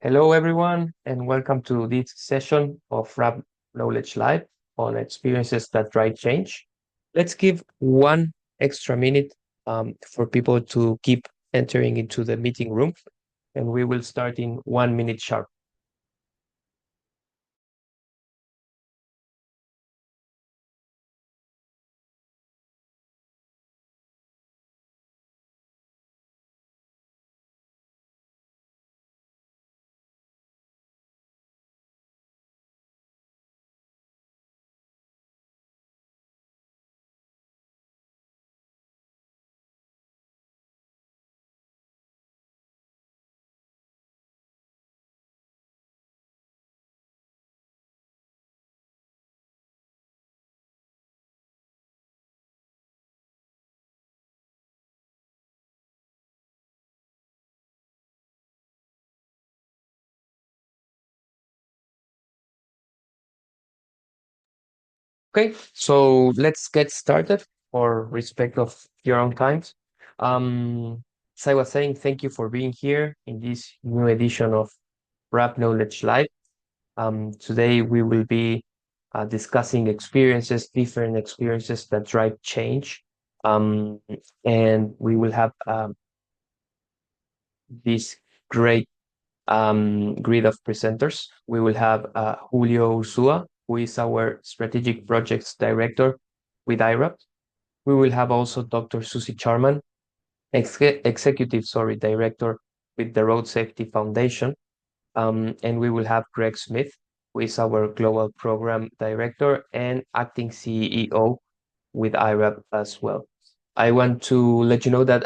Hello, everyone, and welcome to this session of RAP Knowledge Live on experiences that drive change. Let's give one extra minute for people to keep entering into the meeting room, and we will start in 1 minute sharp. Okay, so let's get started for respect of your own times. As I was saying, thank you for being here in this new edition of RAP Knowledge Live. Today we will be discussing experiences, different experiences that drive change. Um, and we will have this great grid of presenters. We will have Julio Ursua, who is our Strategic Projects Director with IRAP. We will have also Dr. Susie Charman, Executive Director with the Road Safety Foundation. And we will have Greg Smith, who is our Global Program Director and Acting CEO with IRAP as well. I want to let you know that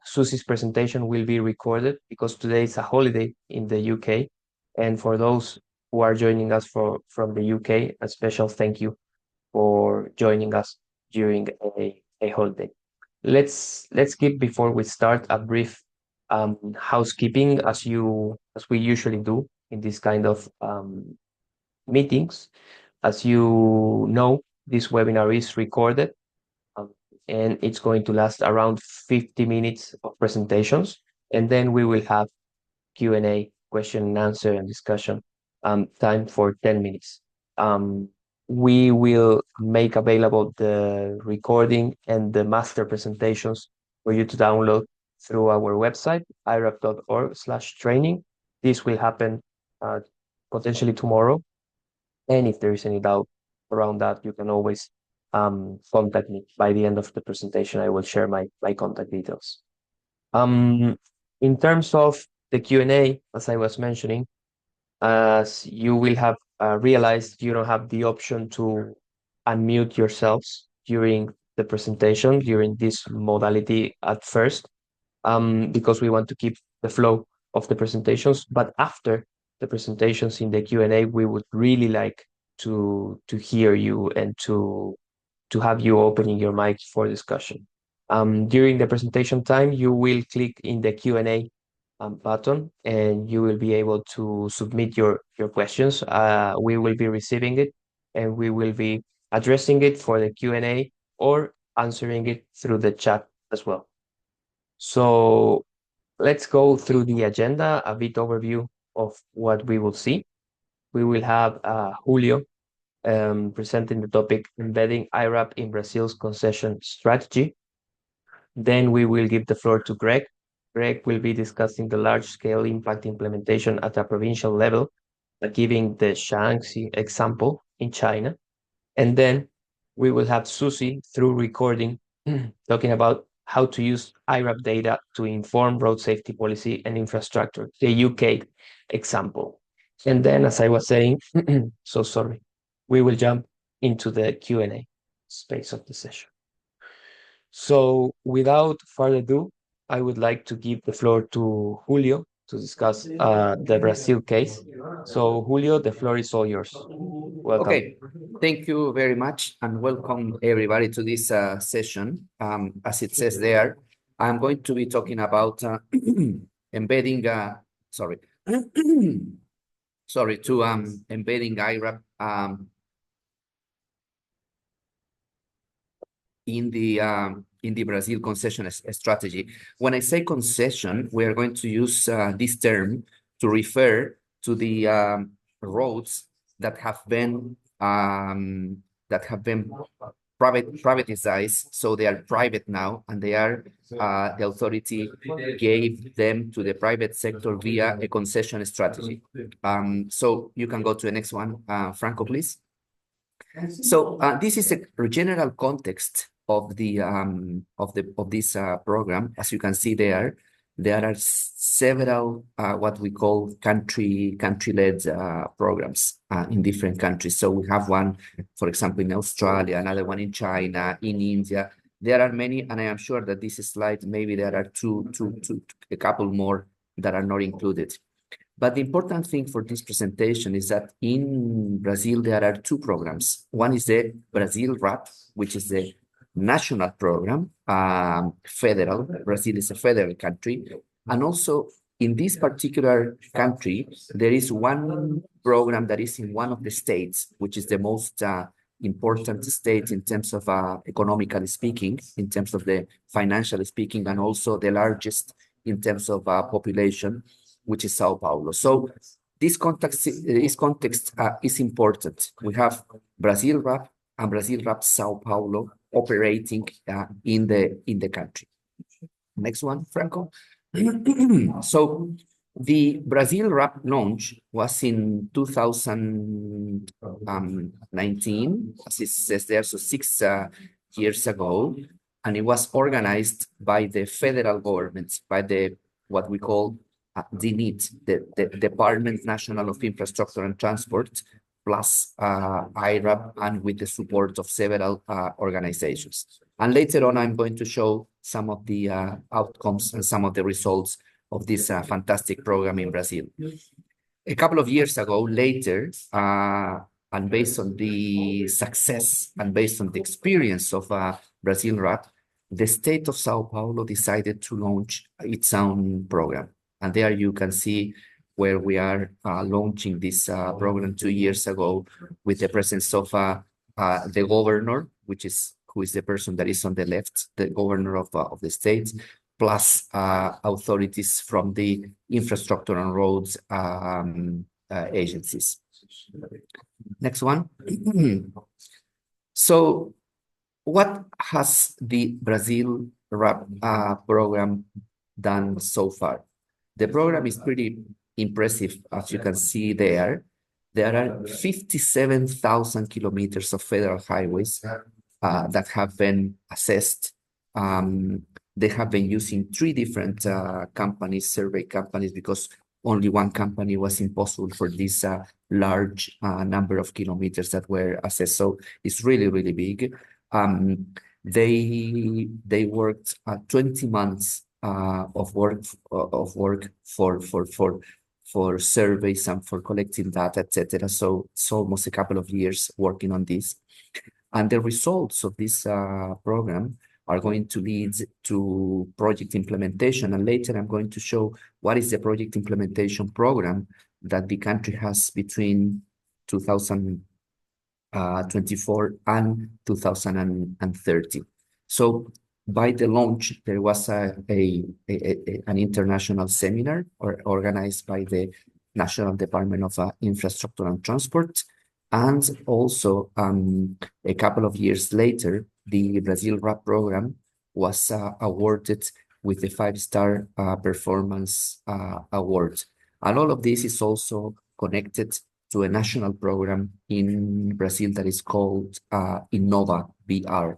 Susie's presentation will be recorded because today is a holiday in the UK. And for those who are joining us from the UK, a special thank you for joining us during a holiday. Let's give, before we start, a brief housekeeping as we usually do in this kind of meetings. As you know, this webinar is recorded, um, and it's going to last around 50 minutes of presentations, and then we will have Q&A, question and answer, and discussion time for 10 minutes. We will make available the recording and the master presentations for you to download through our website, irap.org/training. This will happen potentially tomorrow. And if there is any doubt around that, you can always contact me. By the end of the presentation, I will share my contact details. In terms of the Q&A, as I was mentioning, as you will have realized, you don't have the option to unmute yourselves during the presentation, during this modality at first, because we want to keep the flow of the presentations. But after the presentations in the Q&A, we would really like to hear you and to have you opening your mic for discussion. During the presentation time, you will click in the Q&A button and you will be able to submit your questions. We will be receiving it and we will be addressing it for the Q&A or answering it through the chat as well. So let's go through the agenda, a bit overview of what we will see. We will have Julio presenting the topic embedding IRAP in Brazil's concession strategy. Then we will give the floor to Greg. Greg will be discussing the large-scale impact implementation at a provincial level, giving the Shaanxi example in China. And then we will have Susie through recording talking about how to use IRAP data to inform road safety policy and infrastructure, the UK example. And then, as I was saying, so sorry, we will jump into the Q&A space of the session. So without further ado, I would like to give the floor to Julio to discuss the Brazil case. So Julio, the floor is all yours. Welcome. Okay, thank you very much and welcome everybody to this session. As it says there, I'm going to be talking about embedding, embedding IRAP in the Brazil concession strategy. When I say concession, we are going to use this term to refer to the roads that have been privatized, so they are private now, and they are the authority gave them to the private sector via a concession strategy. So you can go to the next one, Franco, please. So this is a general context of the of this program. As you can see there are several what we call country-led programs in different countries. So we have one, for example, in Australia, another one in China, in India. There are many, and I am sure that this slide, maybe there are a couple more that are not included. But the important thing for this presentation is that in Brazil, there are two programs. One is the Brasilrap, which is the national program, federal. Brazil is a federal country. And also in this particular country, there is one program that is in one of the states, which is the most important state in terms of economically speaking, in terms of the financially speaking, and also the largest in terms of population, which is Sao Paulo. So this context is important. We have Brasilrap and Brasilrap Sao Paulo operating in the country. Next one, Franco. So the Brasilrap launch was in 2019, as it says there, so 6 years ago, and it was organized by the federal government, by the what we call DNIT, the Department National of Infrastructure and Transport, plus IRAP, and with the support of several organizations. And later on, I'm going to show some of the outcomes and some of the results of this fantastic program in Brazil. A couple of years ago, later, and based on the success and based on the experience of Brasilrap, the state of Sao Paulo decided to launch its own program. And there you can see where we are launching this program 2 years ago with the presence of the governor, who is the person that is on the left, the governor of the state, plus authorities from the infrastructure and roads agencies. Next one. So what has the Brasilrap program done so far? The program is pretty impressive, as you can see there. There are 57,000 kilometers of federal highways that have been assessed. They have been using 3 different survey companies, because only one company was impossible for this large number of kilometers that were assessed. So it's really, really big. They worked 20 months of work for surveys and for collecting data, etc. So it's almost a couple of years working on this. And the results of this program are going to lead to project implementation. And later I'm going to show what is the project implementation program that the country has between 2024 and 2030. So by the launch, there was an international seminar organized by the National Department of Infrastructure and Transport. And also, a couple of years later, the Brasilrap program was awarded with the 5-star performance award. And all of this is also connected to a national program in Brazil that is called Innova BR,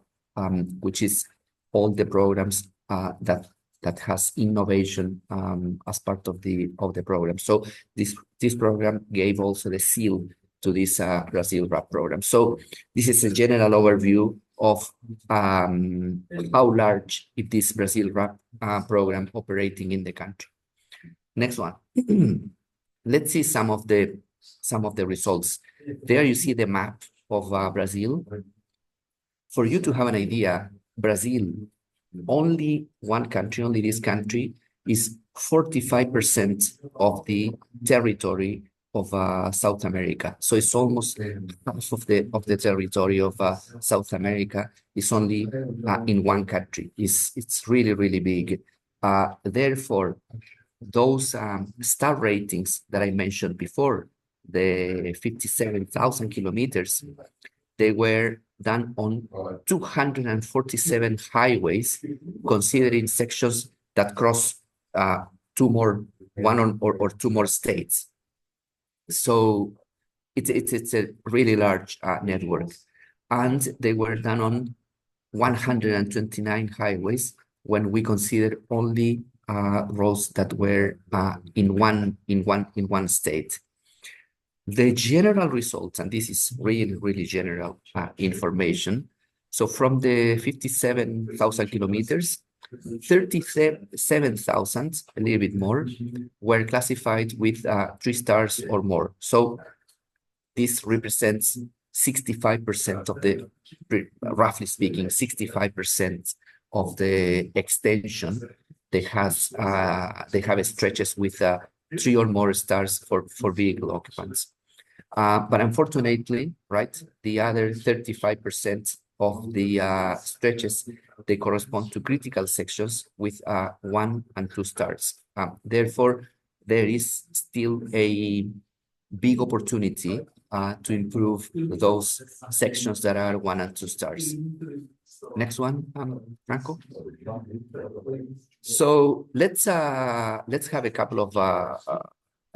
which is all the programs that has innovation as part of the program. So this program gave also the seal to this Brasilrap program. So this is a general overview of how large is this Brasilrap program operating in the country. Next one. Let's see some of the results. There you see the map of Brazil. For you to have an idea, Brazil, only one country, only this country, is 45% of the territory of South America. So it's almost half of the territory of South America is only in one country. It's really, really big. Therefore, those star ratings that I mentioned before, the 57,000 kilometers, they were done on 247 highways, considering sections that cross one or two more states. So it's a really large network. And they were done on 129 highways when we consider only roads that were in one state. The general results, and this is really general information. So from the 57,000 kilometers, 37,000, a little bit more, were classified with 3 stars or more. So this represents 65% of the, roughly speaking, 65% of the extension. They have stretches with 3 or more stars for vehicle occupants. But unfortunately, right, the other 35% of the stretches, they correspond to critical sections with 1 and 2 stars. Therefore, there is still a big opportunity to improve those sections that are 1 and 2 stars. Next one, Franco. So let's have a couple of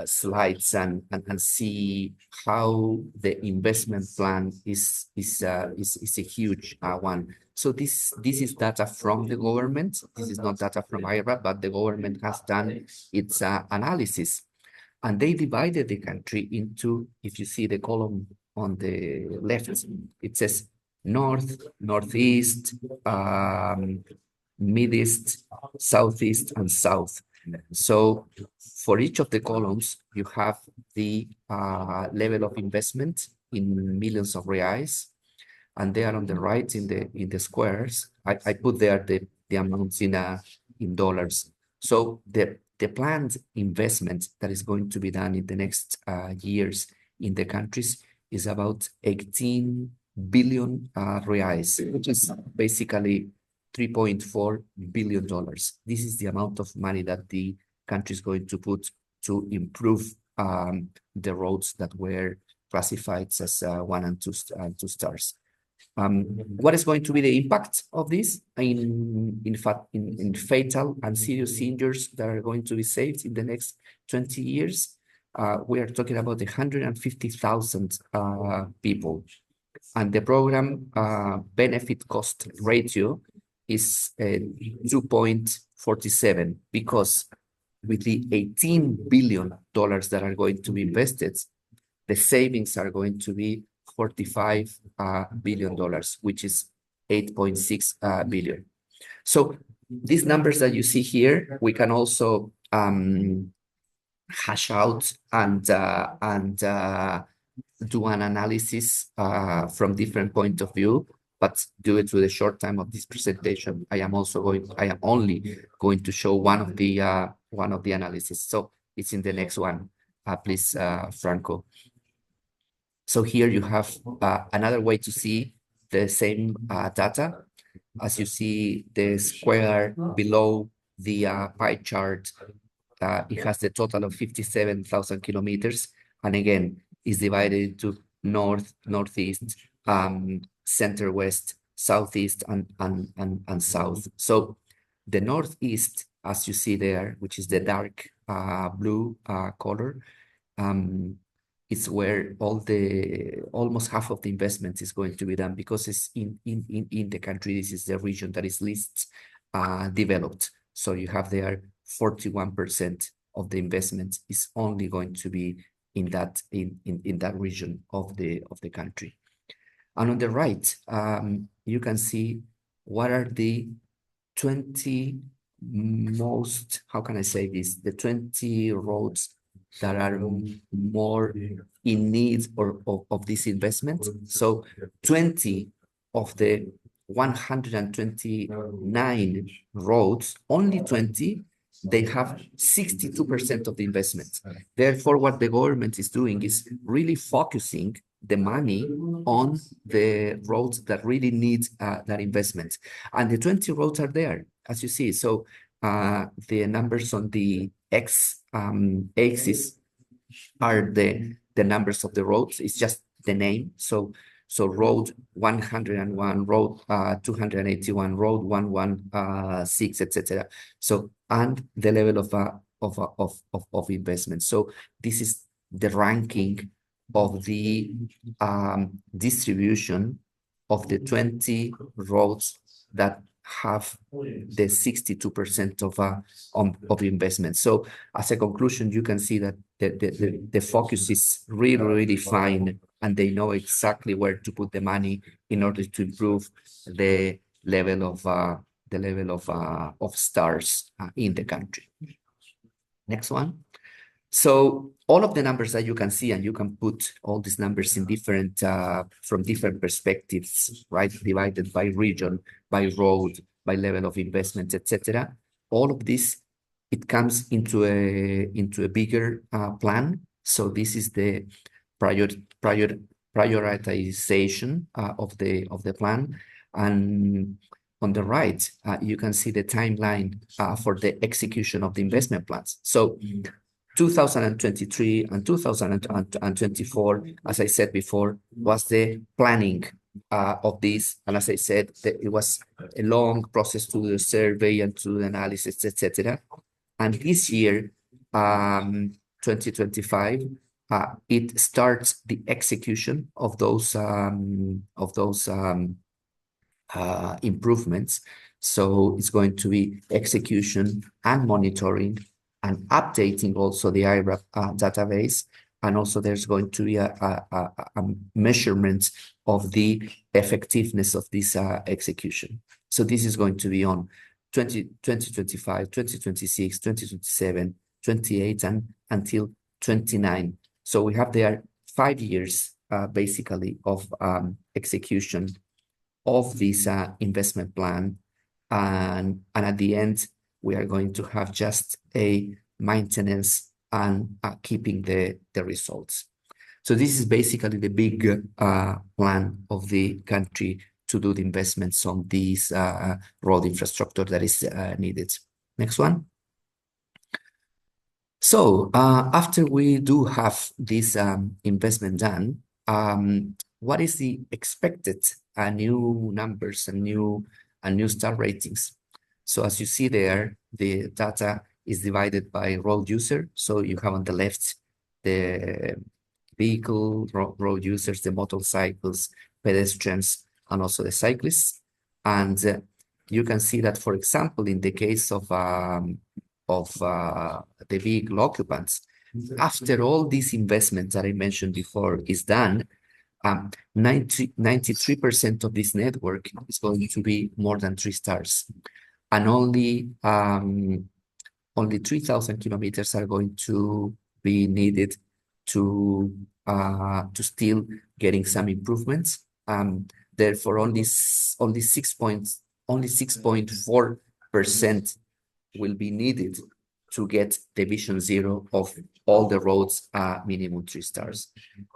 slides and see how the investment plan is a huge one. So this is data from the government. This is not data from IRA, but the government has done its analysis, and they divided the country into, if you see the column on the left, it says north, northeast, mid-east, southeast, and south. So for each of the columns, you have the level of investment in millions of reais, and they are on the right in the squares. I put there the amounts in dollars. So the planned investment that is going to be done in the next years in the countries is about 18 billion reais, which is basically $3.4 billion. This is the amount of money that the country is going to put to improve the roads that were classified as 1 and 2 stars. What is going to be the impact of this in fatal and serious injuries that are going to be saved in the next 20 years? We are talking about 150,000 people. And the program benefit cost ratio is 2.47, because with the $18 billion that are going to be invested, the savings are going to be $45 billion, which is 8.6 billion. So these numbers that you see here, we can also hash out and do an analysis from different point of view, but due to the short time of this presentation, I am only going to show one of the analysis. So it's in the next one, please, Franco. So here you have another way to see the same data. As you see, the square below the pie chart, it has the total of 57,000 kilometers, and again, is divided into north, northeast, center west, southeast, and south. So the northeast, as you see there, which is the dark blue color, it's where almost half of the investment is going to be done, because it's in the country. This is the region that is least developed. So you have there 41% of the investment is only going to be in that region of the country. And on the right, you can see what are the 20 most, how can I say this, the 20 roads that are more in need of this investment. So 20 of the 129 roads, only 20, they have 62% of the investment. Therefore, what the government is doing is really focusing the money on the roads that really need that investment. And the 20 roads are there, as you see. So the numbers on the axis are the numbers of the roads. It's just the name. So road 101, road 281, road 116, etc. So and the level of investment. So this is the ranking of the distribution of the 20 roads that have the 62% of investment. So as a conclusion, you can see that the focus is really fine, and they know exactly where to put the money in order to improve the level of stars in the country. Next one. So all of the numbers that you can see, and you can put all these numbers in different from different perspectives, right? Divided by region, by road, by level of investment, etc. All of this, it comes into a bigger plan. So this is the prioritization of the plan, and on the right you can see the timeline for the execution of the investment plans. So 2023 and 2024, as I said before, was the planning of this. And as I said, it was a long process to do the survey and to do the analysis, etc. And this year, 2025, it starts the execution of those improvements. So it's going to be execution and monitoring and updating also the IRAP database. And also there's going to be a measurement of the effectiveness of this execution. So this is going to be on 2025, 2026, 2027, 28, and until 29. So we have there 5 years basically of execution of this investment plan. And at the end, we are going to have just a maintenance and keeping the results. So this is basically the big plan of the country to do the investments on this road infrastructure that is needed. Next one. So after we do have this investment done, what is the expected new numbers and new star ratings? So as you see there, the data is divided by road user. So you have on the left the vehicle road users, the motorcycles, pedestrians, and also the cyclists. And you can see that, for example, in the case of the vehicle occupants, after all these investments that I mentioned before is done, 93% of this network is going to be more than 3 stars, and only 3,000 kilometers are going to be needed to still getting some improvements. Therefore, only 6.4% will be needed to get division 0 of all the roads minimum 3 stars.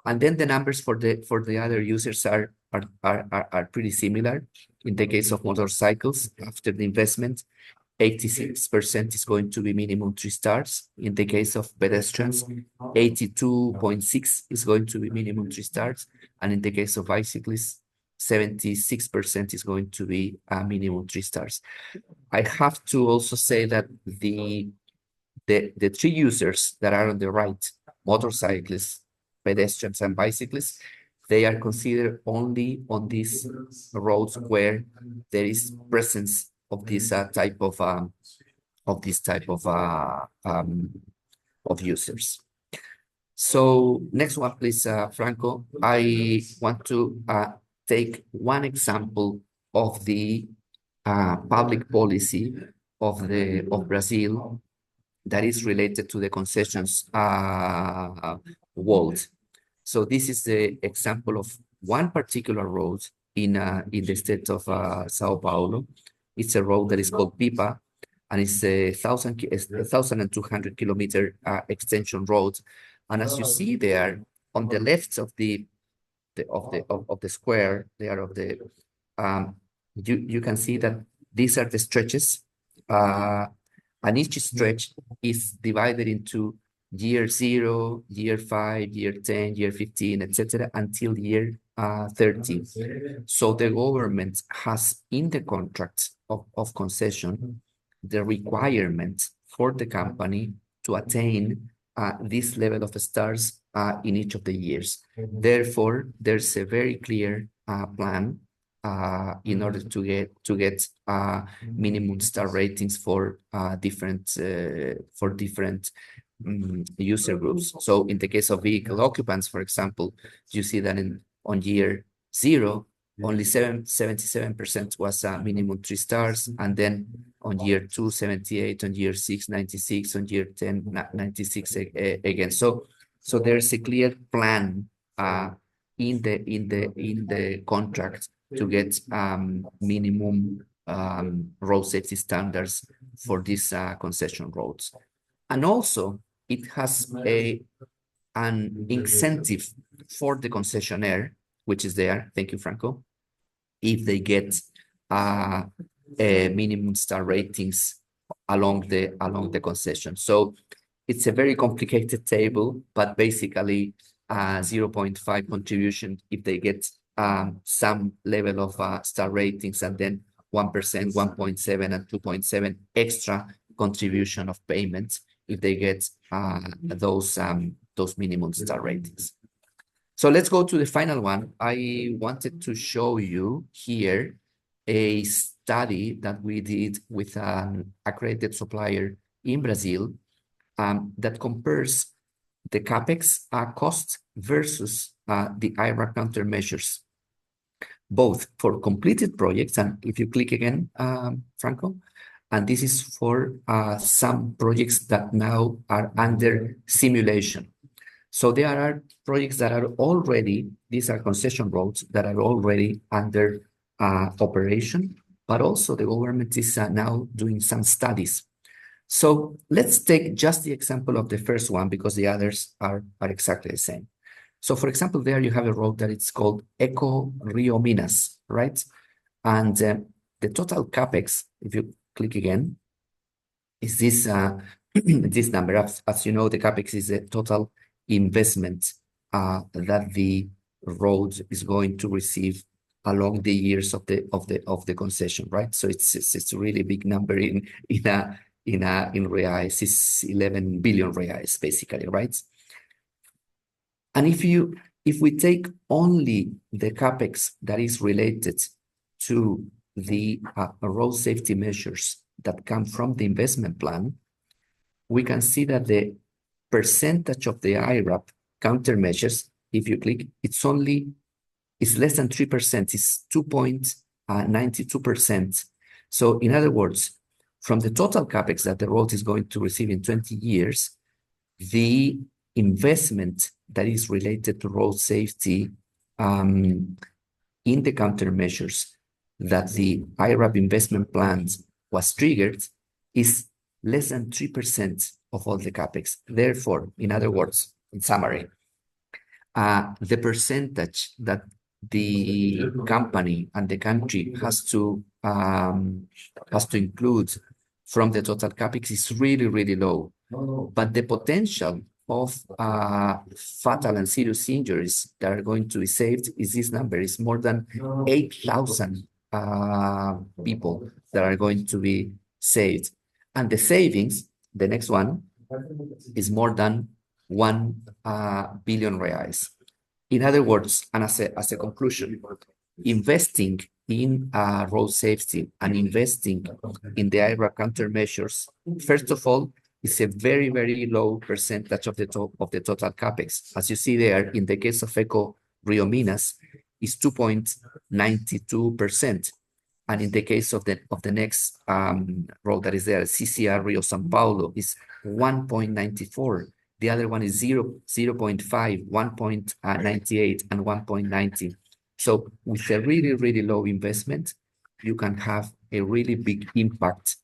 And then the numbers for the other users are pretty similar. In the case of motorcycles, after the investment, 86% is going to be minimum 3 stars. In the case of pedestrians, 82.6 is going to be minimum 3 stars. And in the case of bicyclists, 76% is going to be minimum 3 stars. I have to also say that the 3 users that are on the right, motorcyclists, pedestrians, and bicyclists, they are considered only on these roads where there is presence of this type of users. So next one, please, Franco. I want to take one example of the public policy of Brazil that is related to the concessions world. So this is the example of one particular road in the state of Sao Paulo. It's a road that is called Pipa, and it's a 1,200 kilometer extension road. And as you see there on the left of the square there of the you can see that these are the stretches And each stretch is divided into year 0, year 5, year 10, year 15, etc., until year 30. So the government has in the contract of concession the requirement for the company to attain this level of stars in each of the years. Therefore, there's a very clear plan in order to get minimum star ratings for different user groups. So in the case of vehicle occupants, for example, you see that on year 0, only 77% was minimum 3 stars, and then on year 2, 78, on year 6, 96, on year 10, 96 again. So there's a clear plan in the contract to get minimum road safety standards for these concession roads. And also it has an incentive for the concessionaire, which is there. Thank you, Franco. If they get minimum star ratings along the concession. So it's a very complicated table, but basically 0.5 contribution if they get some level of star ratings, and then 1%, 1.7 and 2.7 extra contribution of payments if they get those minimum star ratings. So let's go to the final one. I wanted to show you here a study that we did with an accredited supplier in Brazil that compares the CapEx cost versus the IRAP countermeasures, both for completed projects, and if you click again, Franco, and this is for some projects that now are under simulation. So there are projects that are already, these are concession roads that are already under operation, but also the government is now doing some studies. So let's take just the example of the first one, because the others are exactly the same. So for example, there you have a road that it's called Eco Rio Minas, right? And the total CapEx, if you click again, is this this number. As you know, the CapEx is a total investment that the road is going to receive along the years of the concession, right? So it's a really big number in reais. It's 11 billion reais basically, right? And if we take only the CapEx that is related to the road safety measures that come from the investment plan, we can see that the percentage of the IRAP countermeasures, if you click, it's less than 3%, it's 2.92%. So in other words, from the total CapEx that the road is going to receive in 20 years, the investment that is related to road safety in the countermeasures that the IRAP investment plans was triggered is less than 3% of all the CapEx. Therefore, in other words, in summary, the percentage that the company and the country has to include from the total CapEx is really, really low. But the potential of fatal and serious injuries that are going to be saved is this number. Is more than 8,000 people that are going to be saved. And the savings, the next one, is more than 1 billion reais. In other words, and as a conclusion, investing in road safety and investing in the IRAP countermeasures, first of all, is a very, very low percentage of the total CapEx. As you see there, in the case of Eco Rio Minas, is 2.92%. And in the case of the next road that is there, CCR Rio São Paulo, is 1.94. The other one is 0.5, 1.98, and 1.90. So with a really, really low investment, you can have a really big impact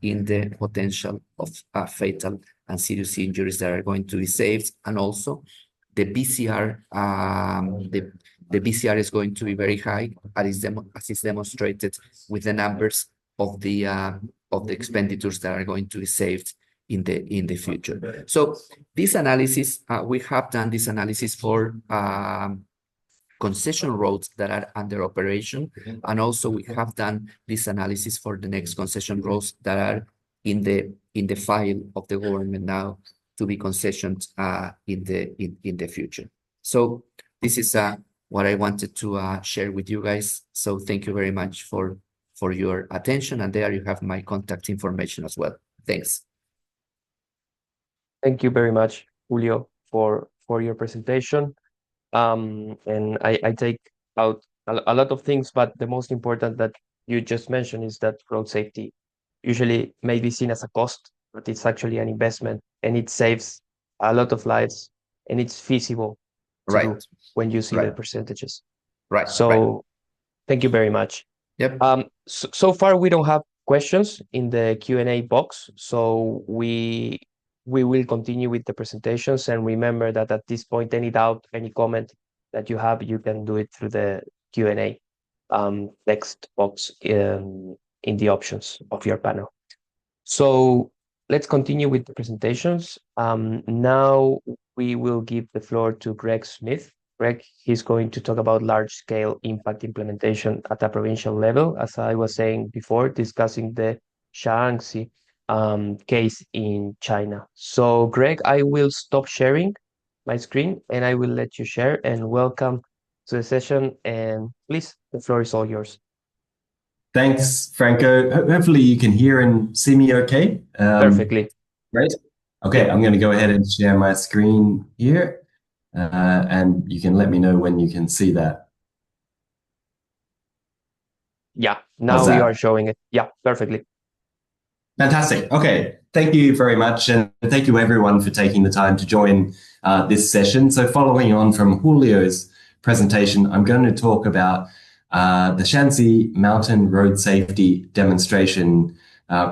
in the potential of fatal and serious injuries that are going to be saved. And also the BCR, the BCR is going to be very high, as is demonstrated with the numbers of the of the expenditures that are going to be saved in the future. So this analysis, we have done this analysis for concession roads that are under operation, and also we have done this analysis for the next concession roads that are in the file of the government now to be concessioned in the future. So this is what I wanted to share with you guys. So thank you very much for your attention, and there you have my contact information as well. Thanks. Thank you very much, Julio, for your presentation. And I take out a lot of things, but the most important that you just mentioned is that road safety usually may be seen as a cost, but it's actually an investment, and it saves a lot of lives, and it's feasible to do when you see the percentages. So thank you very much. Yep. So far we don't have questions in the Q&A box, so we will continue with the presentations. And remember that at this point, any doubt, any comment that you have, you can do it through the Q&A text box in the options of your panel. So let's continue with the presentations. Now we will give the floor to Greg Smith. Greg, he's going to talk about large-scale impact implementation at a provincial level, as I was saying before, discussing the Shaanxi case in China. So Greg, I will stop sharing my screen and I will let you share, and welcome to the session, and please, the floor is all yours. Thanks, Franco. Hopefully you can hear and see me okay. Perfectly. Great. Okay, I'm going to go ahead and share my screen here, and you can let me know when you can see that. Yeah, now we are showing it. Yeah, perfectly. Fantastic. Okay, thank you very much, and thank you everyone for taking the time to join this session. So following on from Julio's presentation, I'm going to talk about the Shaanxi Mountain Road Safety Demonstration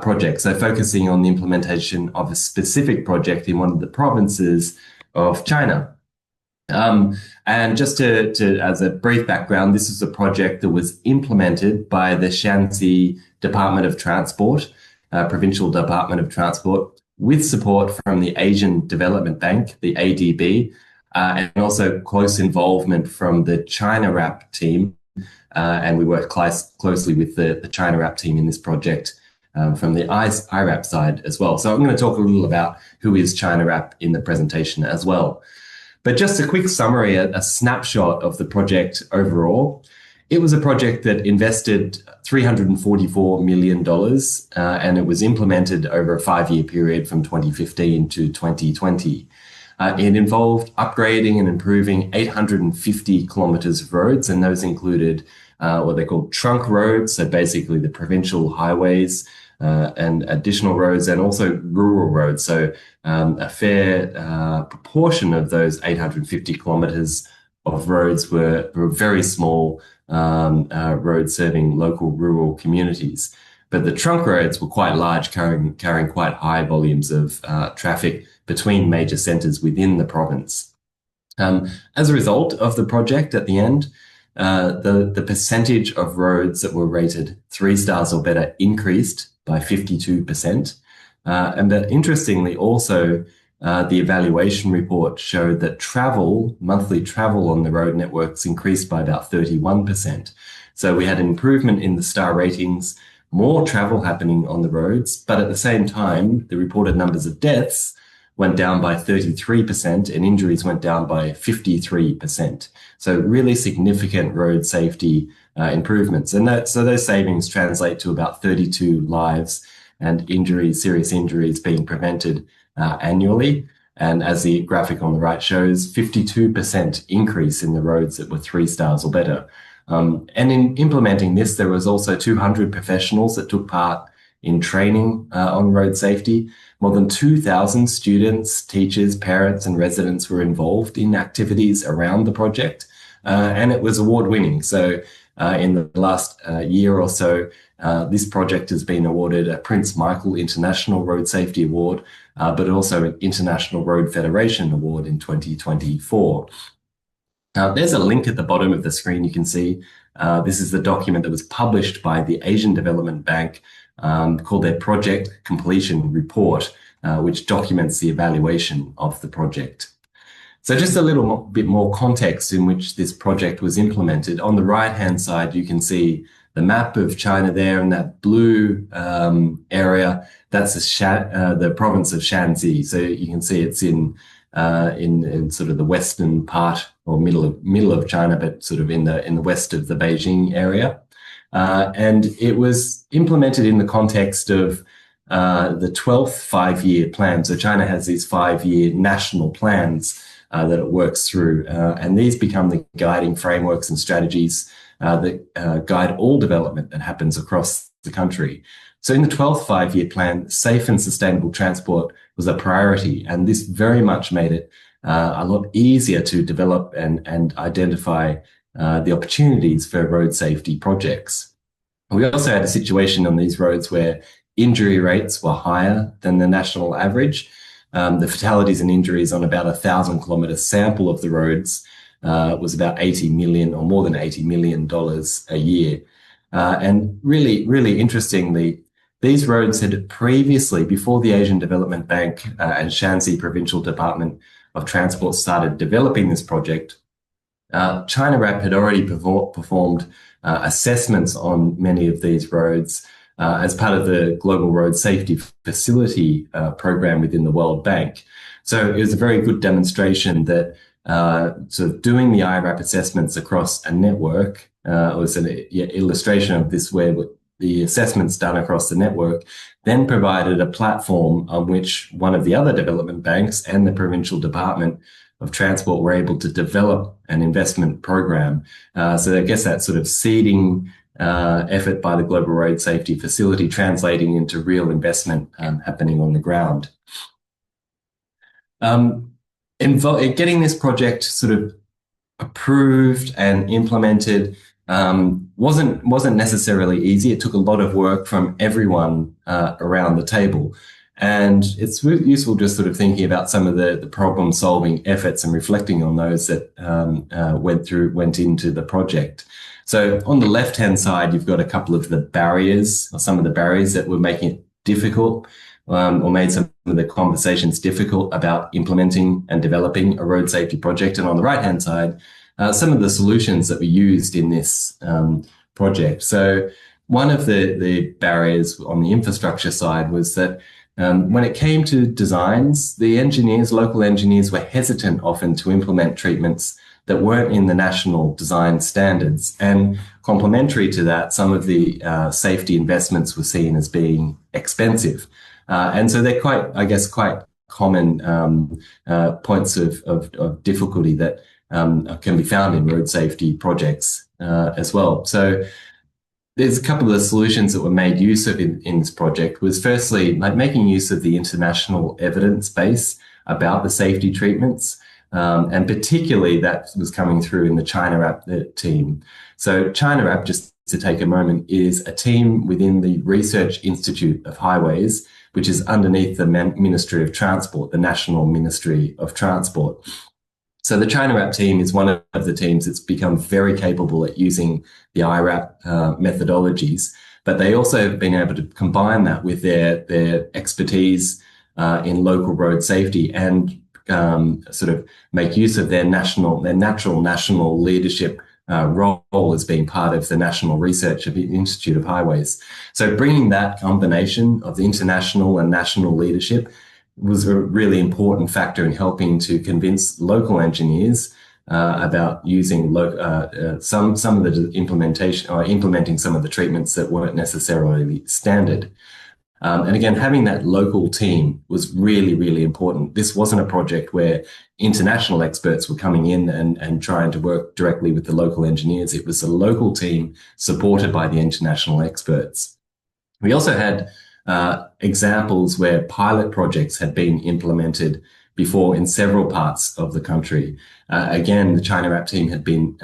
project. So focusing on the implementation of a specific project in one of the provinces of China. And just to as a brief background, this is a project that was implemented by the Shaanxi Department of Transport, Provincial Department of Transport, with support from the Asian Development Bank, the ADB, and also close involvement from the ChinaRAP team. And we work closely with the ChinaRAP team in this project from the IRAP side as well. So I'm going to talk a little about who is ChinaRAP in the presentation as well. But just a quick summary, a snapshot of the project overall. It was a project that invested $344 million, and it was implemented over a 5-year period from 2015 to 2020. It involved upgrading and improving 850 kilometers of roads, and those included what they call trunk roads, so basically the provincial highways and additional roads, and also rural roads. So a fair proportion of those 850 kilometers of roads were very small roads serving local rural communities. But the trunk roads were quite large, carrying quite high volumes of traffic between major centers within the province. As a result of the project at the end, the percentage of roads that were rated 3 stars or better increased by 52%. And interestingly also, the evaluation report showed that monthly travel on the road networks increased by about 31%. So we had an improvement in the star ratings, more travel happening on the roads, but at the same time, the reported numbers of deaths went down by 33% and injuries went down by 53%. So really significant road safety improvements. And so those savings translate to about 32 lives and serious injuries being prevented annually. And as the graphic on the right shows, 52% increase in the roads that were 3 stars or better. And in implementing this, there was also 200 professionals that took part in training on road safety. More than 2,000 students, teachers, parents, and residents were involved in activities around the project. And it was award-winning. So in the last year or so, this project has been awarded a Prince Michael International Road Safety Award, but also an International Road Federation Award in 2024. There's a link at the bottom of the screen you can see. This is the document that was published by the Asian Development Bank called their Project Completion Report, which documents the evaluation of the project. So just a little bit more context in which this project was implemented. On the right-hand side, you can see the map of China there, in that blue area. That's the province of Shanxi. So you can see it's in sort of the western part or middle of China, but sort of in the west of the Beijing area. And it was implemented in the context of the 12th five-year plan. So China has these 5-year national plans that it works through. And these become the guiding frameworks and strategies that guide all development that happens across the country. So in the 12th five-year plan, safe and sustainable transport was a priority. And this very much made it a lot easier to develop and identify the opportunities for road safety projects. We also had a situation on these roads where injury rates were higher than the national average. The fatalities and injuries on about 1,000 kilometre sample of the roads was about 80 million or more than $80 million a year. And really interestingly, these roads had previously, before the Asian Development Bank and Shanxi Provincial Department of Transport started developing this project, ChinaRAP had already performed assessments on many of these roads as part of the Global Road Safety Facility program within the World Bank. So it was a very good demonstration that sort of doing the IRAP assessments across a network was an illustration of this, where the assessments done across the network then provided a platform on which one of the other development banks and the Provincial Department of Transport were able to develop an investment program. So I guess that sort of seeding effort by the Global Road Safety Facility translating into real investment happening on the ground. Getting this project sort of approved and implemented wasn't necessarily easy. It took a lot of work from everyone around the table. And it's useful just sort of thinking about some of the problem-solving efforts and reflecting on those that went into the project. So on the left-hand side, you've got a couple of the barriers, or some of the barriers that were making it difficult, or made some of the conversations difficult about implementing and developing a road safety project. And on the right-hand side, some of the solutions that were used in this project. So one of the barriers on the infrastructure side was that when it came to designs, the local engineers were hesitant often to implement treatments that weren't in the national design standards. And complementary to that, some of the safety investments were seen as being expensive. And so they're quite common points of difficulty that can be found in road safety projects as well. So there's a couple of solutions that were made use of in this project. Was firstly, like making use of the international evidence base about the safety treatments, and particularly that was coming through in the ChinaRAP team. So ChinaRAP, just to take a moment, is a team within the Research Institute of Highways, which is underneath the Ministry of Transport, the National Ministry of Transport. So the ChinaRAP team is one of the teams that's become very capable at using the IRAP methodologies, but they also have been able to combine that with their expertise in local road safety and sort of make use of their natural national leadership role as being part of the National Research Institute of Highways. So bringing that combination of the international and national leadership was a really important factor in helping to convince local engineers about using some of the implementation or implementing some of the treatments that weren't necessarily standard. And again, having that local team was really, really important. This wasn't a project where international experts were coming in and trying to work directly with the local engineers. It was a local team supported by the international experts. We also had examples where pilot projects had been implemented before in several parts of the country. Again, the ChinaRAP team had been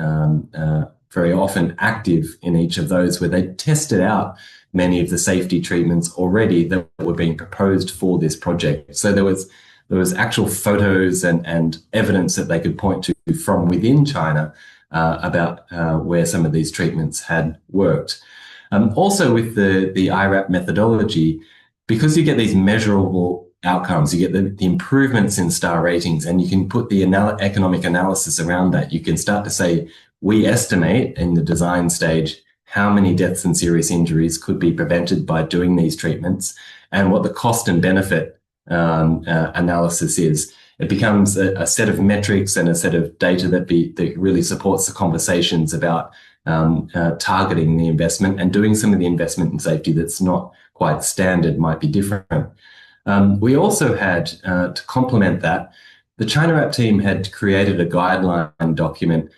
very often active in each of those, where they tested out many of the safety treatments already that were being proposed for this project. So there was actual photos and evidence that they could point to from within China about where some of these treatments had worked. Also with the IRAP methodology, because you get these measurable outcomes, you get the improvements in star ratings, and you can put the economic analysis around that. You can start to say, we estimate in the design stage how many deaths and serious injuries could be prevented by doing these treatments, and what the cost and benefit analysis is. It becomes a set of metrics and a set of data that really supports the conversations about targeting the investment and doing some of the investment in safety that's not quite standard, might be different. We also had, to complement that, the ChinaRAP team had created a guideline document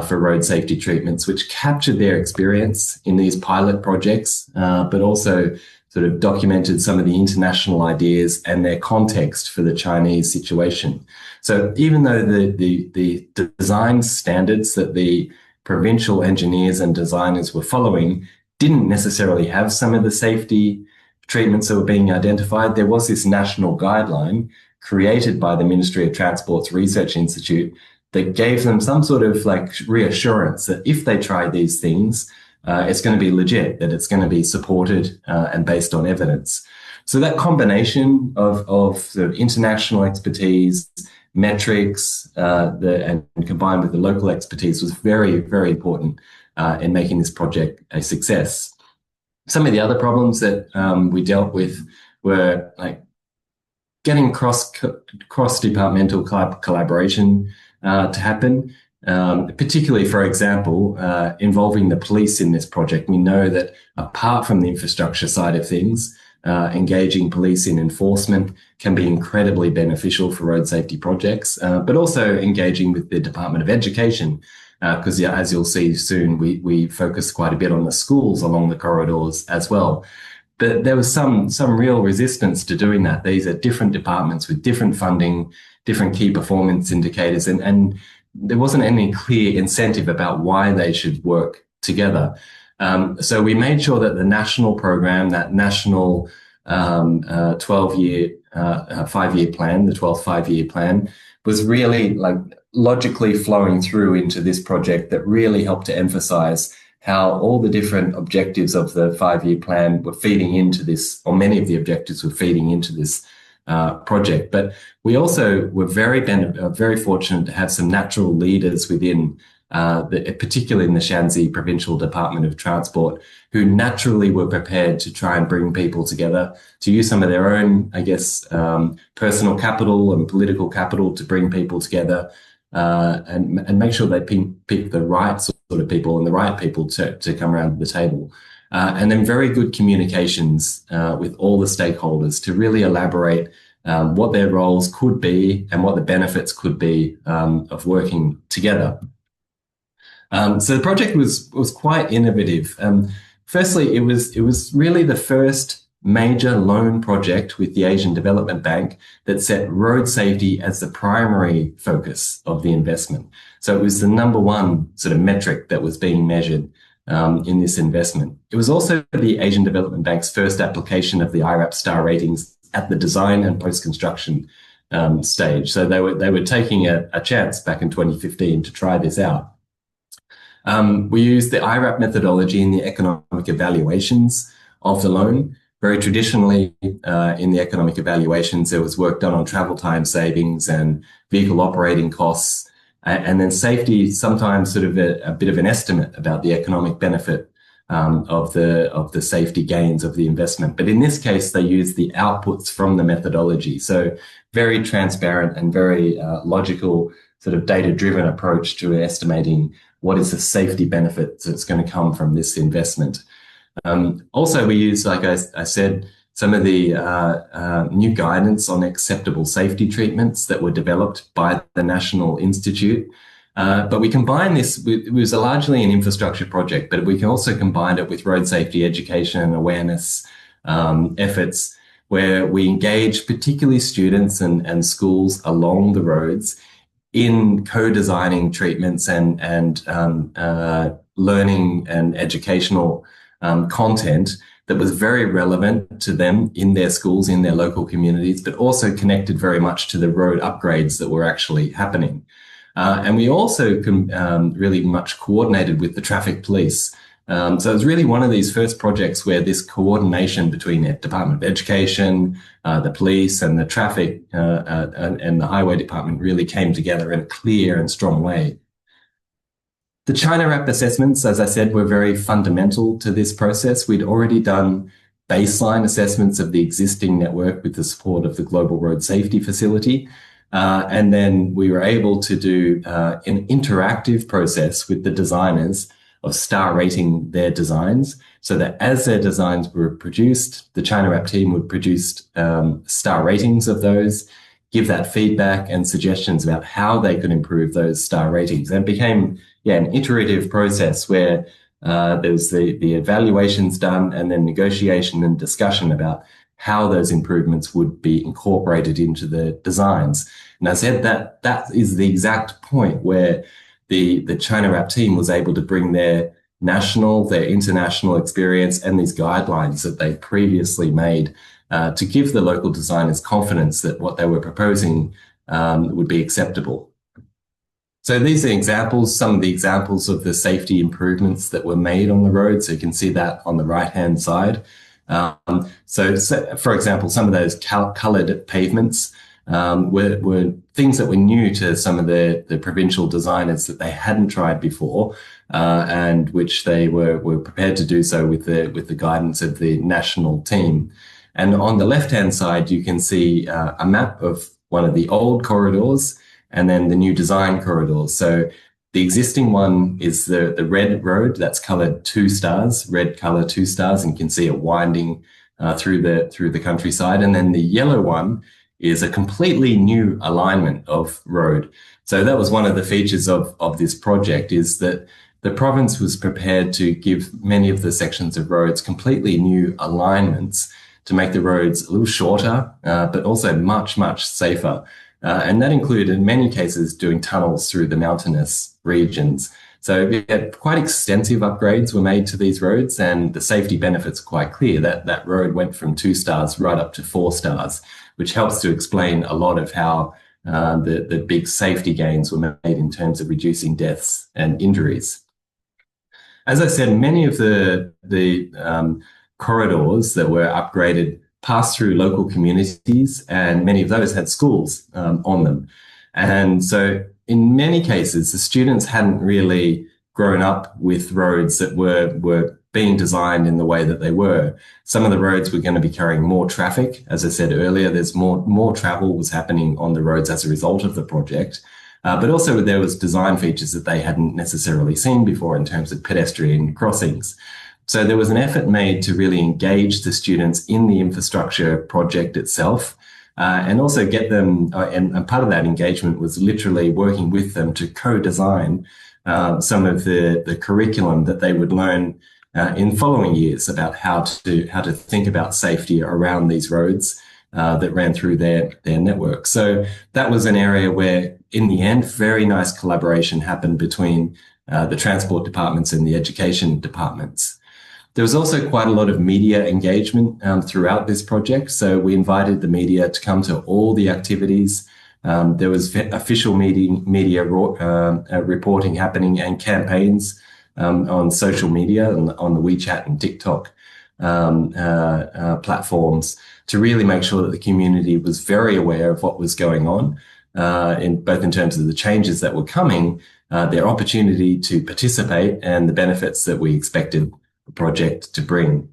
for road safety treatments, which captured their experience in these pilot projects, but also sort of documented some of the international ideas and their context for the Chinese situation. So even though the design standards that the provincial engineers and designers were following didn't necessarily have some of the safety treatments that were being identified, there was this national guideline created by the Ministry of Transport's Research Institute that gave them some sort of like reassurance that if they try these things, it's going to be legit, that it's going to be supported and based on evidence. So that combination of sort of international expertise, metrics, and combined with the local expertise was very, very important in making this project a success. Some of the other problems that we dealt with were like getting cross-departmental collaboration to happen, particularly, for example, involving the police in this project. We know that apart from the infrastructure side of things, engaging police in enforcement can be incredibly beneficial for road safety projects, but also engaging with the Department of Education, because as you'll see soon, we focus quite a bit on the schools along the corridors as well. But there was some real resistance to doing that. These are different departments with different funding, different key performance indicators, and there wasn't any clear incentive about why they should work together. So we made sure that the national program, that national 12-year, 5-year plan, the 12th 5-year plan, was really like logically flowing through into this project that really helped to emphasize how all the different objectives of the 5-year plan were feeding into this, or many of the objectives were feeding into this project. But we also were very fortunate to have some natural leaders within, particularly in the Shanxi Provincial Department of Transport, who naturally were prepared to try and bring people together, to use some of their own, I guess, personal capital and political capital to bring people together, and make sure they pick the right sort of people and the right people to come around the table. And then very good communications with all the stakeholders to really elaborate what their roles could be and what the benefits could be of working together. So the project was quite innovative. Firstly, it was really the first major loan project with the Asian Development Bank that set road safety as the primary focus of the investment. So it was the number one sort of metric that was being measured in this investment. It was also the Asian Development Bank's first application of the IRAP star ratings at the design and post-construction stage. So they were taking a chance back in 2015 to try this out. We used the IRAP methodology in the economic evaluations of the loan. Very traditionally, in the economic evaluations, there was work done on travel time savings and vehicle operating costs, and then safety, sometimes sort of a bit of an estimate about the economic benefit of the safety gains of the investment. But in this case, they used the outputs from the methodology. So very transparent and very logical, sort of data-driven approach to estimating what is the safety benefit that's going to come from this investment. Also, we use, like I said, some of the new guidance on acceptable safety treatments that were developed by the National Institute. But we combine this it was largely an infrastructure project, but we can also combine it with road safety education and awareness efforts, where we engage particularly students and schools along the roads in co-designing treatments and learning and educational content that was very relevant to them in their schools, in their local communities, but also connected very much to the road upgrades that were actually happening. And we also really much coordinated with the traffic police So it was really one of these first projects where this coordination between the Department of Education, the police and the traffic and the highway department really came together in a clear and strong way. The China RAP assessments, as I said, were very fundamental to this process. We'd already done baseline assessments of the existing network with the support of the Global Road Safety Facility. And then we were able to do an interactive process with the designers of star rating their designs, so that as their designs were produced, the China RAP team would produce star ratings of those, give that feedback and suggestions about how they could improve those star ratings. And it became an iterative process where there was the evaluations done and then negotiation and discussion about how those improvements would be incorporated into the designs. And I said that is the exact point where the China RAP team was able to bring their national, their international experience and these guidelines that they previously made to give the local designers confidence that what they were proposing would be acceptable. So these are examples, some of the examples of the safety improvements that were made on the road. So you can see that on the right-hand side. So for example, some of those coloured pavements were things that were new to some of the provincial designers that they hadn't tried before, and which they were prepared to do so with the guidance of the national team. And on the left-hand side, you can see a map of one of the old corridors and then the new design corridors. So the existing one is the red road that's coloured 2 stars, red colour 2 stars, and you can see it winding through the countryside. And then the yellow one is a completely new alignment of road. So that was one of the features of this project, is that the province was prepared to give many of the sections of roads completely new alignments to make the roads a little shorter, but also much, much safer. And that included, in many cases, doing tunnels through the mountainous regions. So quite extensive upgrades were made to these roads, and the safety benefits are quite clear. That road went from 2 stars right up to 4 stars, which helps to explain a lot of how the big safety gains were made in terms of reducing deaths and injuries. As I said, many of the corridors that were upgraded passed through local communities, and many of those had schools on them. And so in many cases, the students hadn't really grown up with roads that were being designed in the way that they were. Some of the roads were going to be carrying more traffic. As I said earlier, there's more travel was happening on the roads as a result of the project. But also there was design features that they hadn't necessarily seen before in terms of pedestrian crossings. So there was an effort made to really engage the students in the infrastructure project itself, and also get them, and part of that engagement was literally working with them to co-design some of the curriculum that they would learn in following years about how to think about safety around these roads that ran through their network. So that was an area where, in the end, very nice collaboration happened between the transport departments and the education departments. There was also quite a lot of media engagement throughout this project. So we invited the media to come to all the activities. There was official media reporting happening and campaigns on social media, on the WeChat and TikTok platforms, to really make sure that the community was very aware of what was going on, both in terms of the changes that were coming, their opportunity to participate, and the benefits that we expected the project to bring.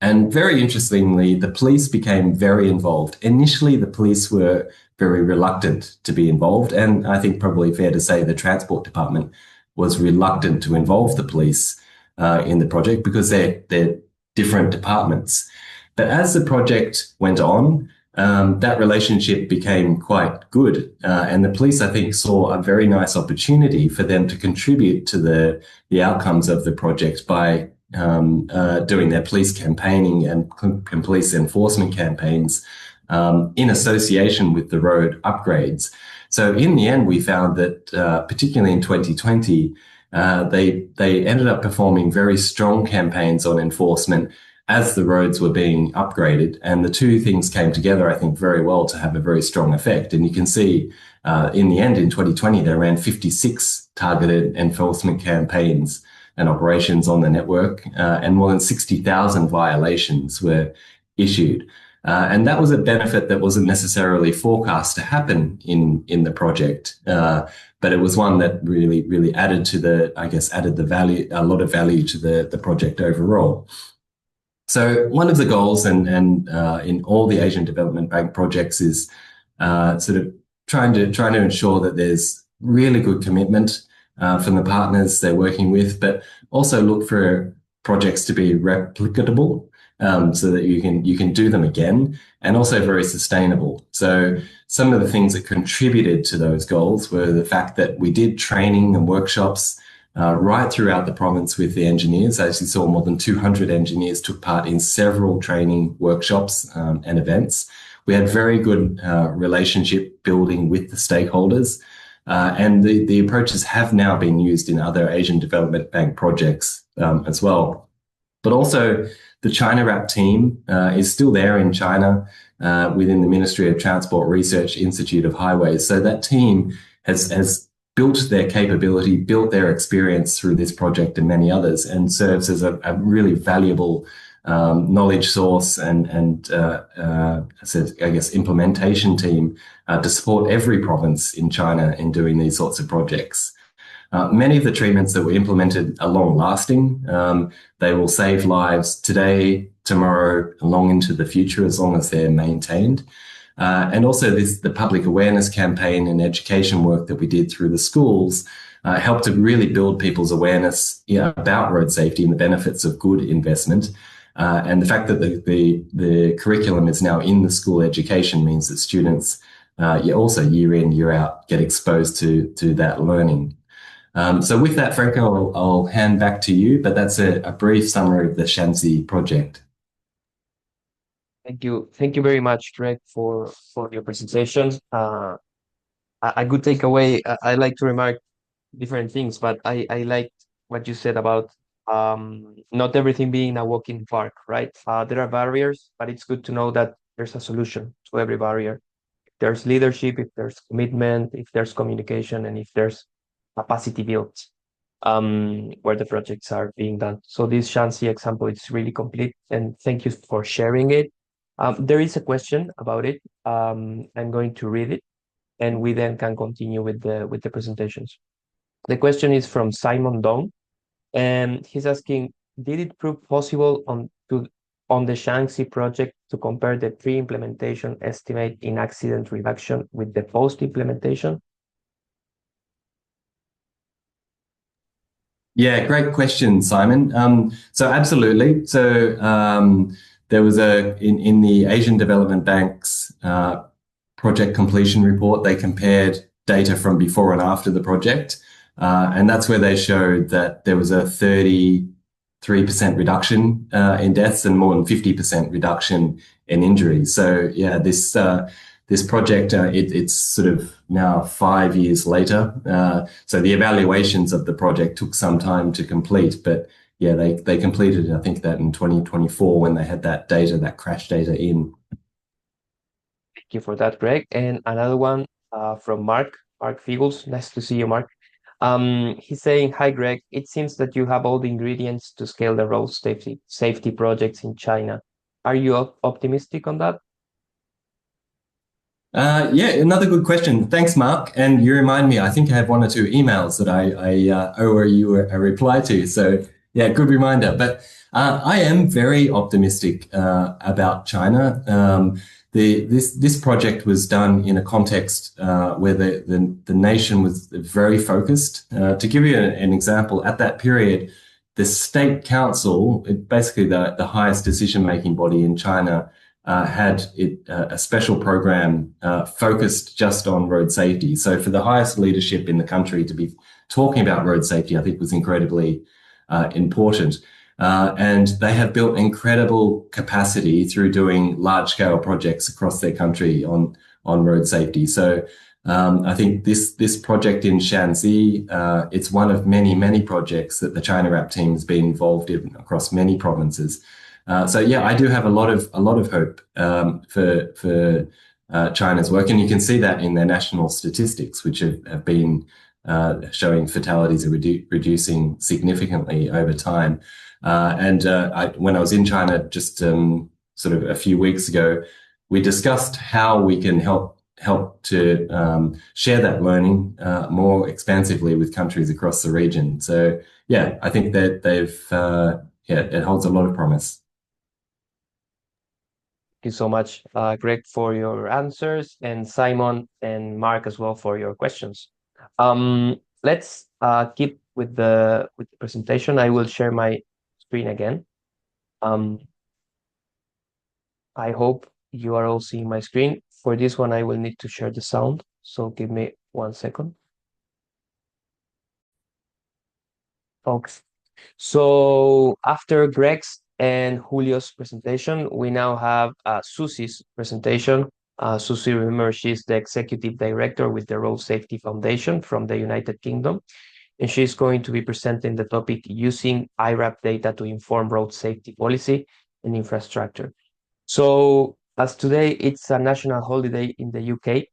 And very interestingly, the police became very involved. Initially, the police were very reluctant to be involved, and I think probably fair to say the transport department was reluctant to involve the police in the project because they're different departments. But as the project went on, that relationship became quite good. And the police, I think, saw a very nice opportunity for them to contribute to the outcomes of the project by doing their police campaigning and police enforcement campaigns in association with the road upgrades. So in the end, we found that particularly in 2020, they ended up performing very strong campaigns on enforcement as the roads were being upgraded. And the two things came together, I think, very well to have a very strong effect. And you can see in the end, in 2020, they ran 56 targeted enforcement campaigns and operations on the network, and more than 60,000 violations were issued. And that was a benefit that wasn't necessarily forecast to happen in the project, but it was one that really added to a lot of value to the project overall. So one of the goals and in all the Asian Development Bank projects is sort of trying to ensure that there's really good commitment from the partners they're working with, but also look for projects to be replicable, so that you can do them again, and also very sustainable. So some of the things that contributed to those goals were the fact that we did training and workshops right throughout the province with the engineers. As you saw, more than 200 engineers took part in several training workshops and events. We had very good relationship building with the stakeholders, and the approaches have now been used in other Asian Development Bank projects as well. But also, the ChinaRAP team is still there in China within the Ministry of Transport Research Institute of Highways. So that team has built their capability, built their experience through this project and many others, and serves as a really valuable knowledge source and implementation team to support every province in China in doing these sorts of projects. Many of the treatments that were implemented are long-lasting. They will save lives today, tomorrow, and long into the future, as long as they're maintained. And also the public awareness campaign and education work that we did through the schools helped to really build people's awareness about road safety and the benefits of good investment. And the fact that the curriculum is now in the school education means that students also year in, year out get exposed to that learning. So with that, Franco, I'll hand back to you, but that's a brief summary of the Shanxi project. Thank you. Thank you very much, Greg, for your presentation. A good takeaway, I like to remark different things, but I like what you said about not everything being a walk in the park, right? There are barriers, but it's good to know that there's a solution to every barrier. If there's leadership, if there's commitment, if there's communication, and if there's capacity built where the projects are being done. So this Shanxi example is really complete, and thank you for sharing it. There is a question about it. I'm going to read it, and we then can continue with the presentations. The question is from Simon Dong, and he's asking, did it prove possible on the Shanxi project to compare the pre-implementation estimate in accident reduction with the post-implementation? Yeah, great question, Simon. So absolutely. So there was in the Asian Development Bank's project completion report, they compared data from before and after the project. And that's where they showed that there was a 33% reduction in deaths and more than 50% reduction in injuries. So yeah, this project, it's sort of now 5 years later. So the evaluations of the project took some time to complete, but yeah, they completed, I think, that in 2024 when they had that data, that crash data in. Thank you for that, Greg. And another one from Mark Figels. Nice to see you, Mark. He's saying, hi, Greg. It seems that you have all the ingredients to scale the road safety projects in China. Are you optimistic on that? Yeah, another good question. Thanks, Mark. And you remind me, I think I have 1 or 2 emails that I owe you a reply to. So yeah, good reminder. But I am very optimistic about China. This project was done in a context where the nation was very focused. To give you an example, at that period, the State Council, basically the highest decision-making body in China, had a special program focused just on road safety. So for the highest leadership in the country to be talking about road safety, I think was incredibly important. And they have built incredible capacity through doing large-scale projects across their country on road safety. So I think this project in Shanxi, it's one of many projects that the ChinaRAP team has been involved in across many provinces. So yeah, I do have a lot of hope for China's work, and you can see that in their national statistics, which have been showing fatalities are reducing significantly over time. When I was in China just sort of a few weeks ago, we discussed how we can help to share that learning more expansively with countries across the region. So yeah, I think that it holds a lot of promise. Thank you so much, Greg, for your answers, and Simon and Mark as well for your questions. Let's keep with the presentation. I will share my screen again. I hope you are all seeing my screen. For this one, I will need to share the sound. So give me 1 second. Okay. So after Greg's and Julio's presentation, we now have Susie's presentation. Susie, remember, she's the executive director with the Road Safety Foundation from the United Kingdom, and she's going to be presenting the topic using IRAP data to inform road safety policy and infrastructure. So as today it's a national holiday in the UK,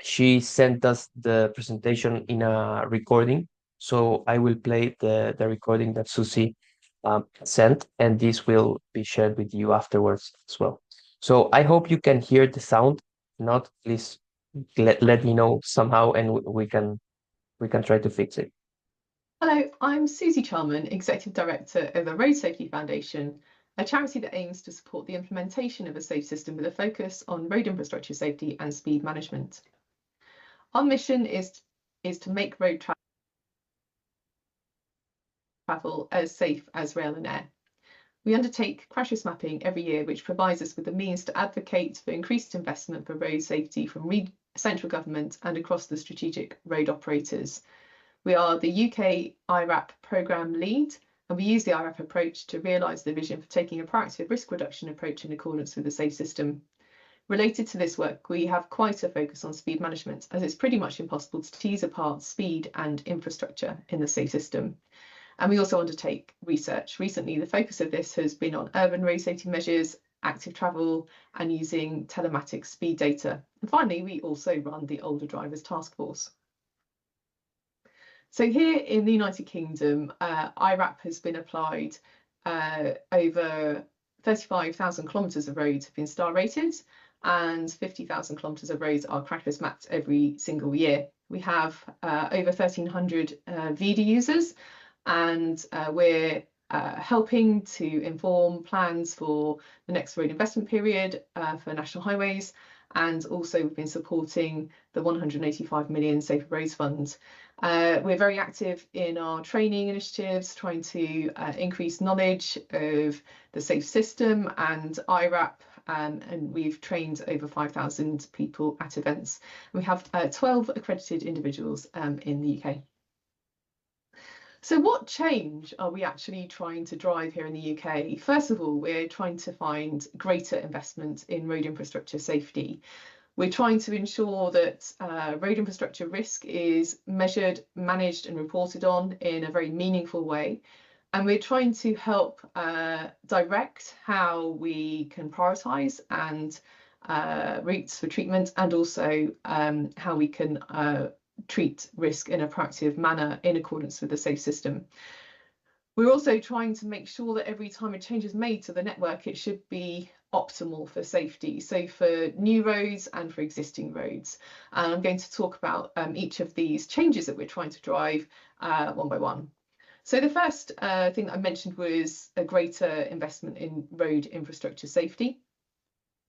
she sent us the presentation in a recording. So I will play the recording that Susie sent, and this will be shared with you afterwards as well. So I hope you can hear the sound. If not, please let me know somehow, and we can try to fix it. Hello, I'm Susie Charman, Executive Director of the Road Safety Foundation, a charity that aims to support the implementation of a safe system with a focus on road infrastructure safety and speed management. Our mission is to make road travel as safe as rail and air. We undertake crash risk mapping every year, which provides us with the means to advocate for increased investment for road safety from central government and across the strategic road operators. We are the UK IRAP programme lead, and we use the IRAP approach to realise the vision for taking a proactive risk reduction approach in accordance with the safe system. Related to this work, we have quite a focus on speed management, as it's pretty much impossible to tease apart speed and infrastructure in the safe system. And we also undertake research. Recently, the focus of this has been on urban road safety measures, active travel, and using telematics speed data. And finally, we also run the Older Drivers Task Force. So here in the United Kingdom, IRAP has been applied. Over 35,000 kilometres of roads have been star rated, and 50,000 kilometres of roads are crash risk mapped every single year. We have over 1,300 VIDA users, and we're helping to inform plans for the next road investment period for national highways, and also we've been supporting the 185 million Safer Roads Fund. We're very active in our training initiatives, trying to increase knowledge of the safe system and IRAP, and we've trained over 5,000 people at events. We have 12 accredited individuals in the UK. So what change are we actually trying to drive here in the UK? First of all, we're trying to find greater investment in road infrastructure safety. We're trying to ensure that road infrastructure risk is measured, managed and reported on in a very meaningful way. And we're trying to help direct how we can prioritise and routes for treatment, and also how we can treat risk in a proactive manner in accordance with the safe system. We're also trying to make sure that every time a change is made to the network, it should be optimal for safety, so for new roads and for existing roads. And I'm going to talk about each of these changes that we're trying to drive one by one. So the first thing that I mentioned was a greater investment in road infrastructure safety.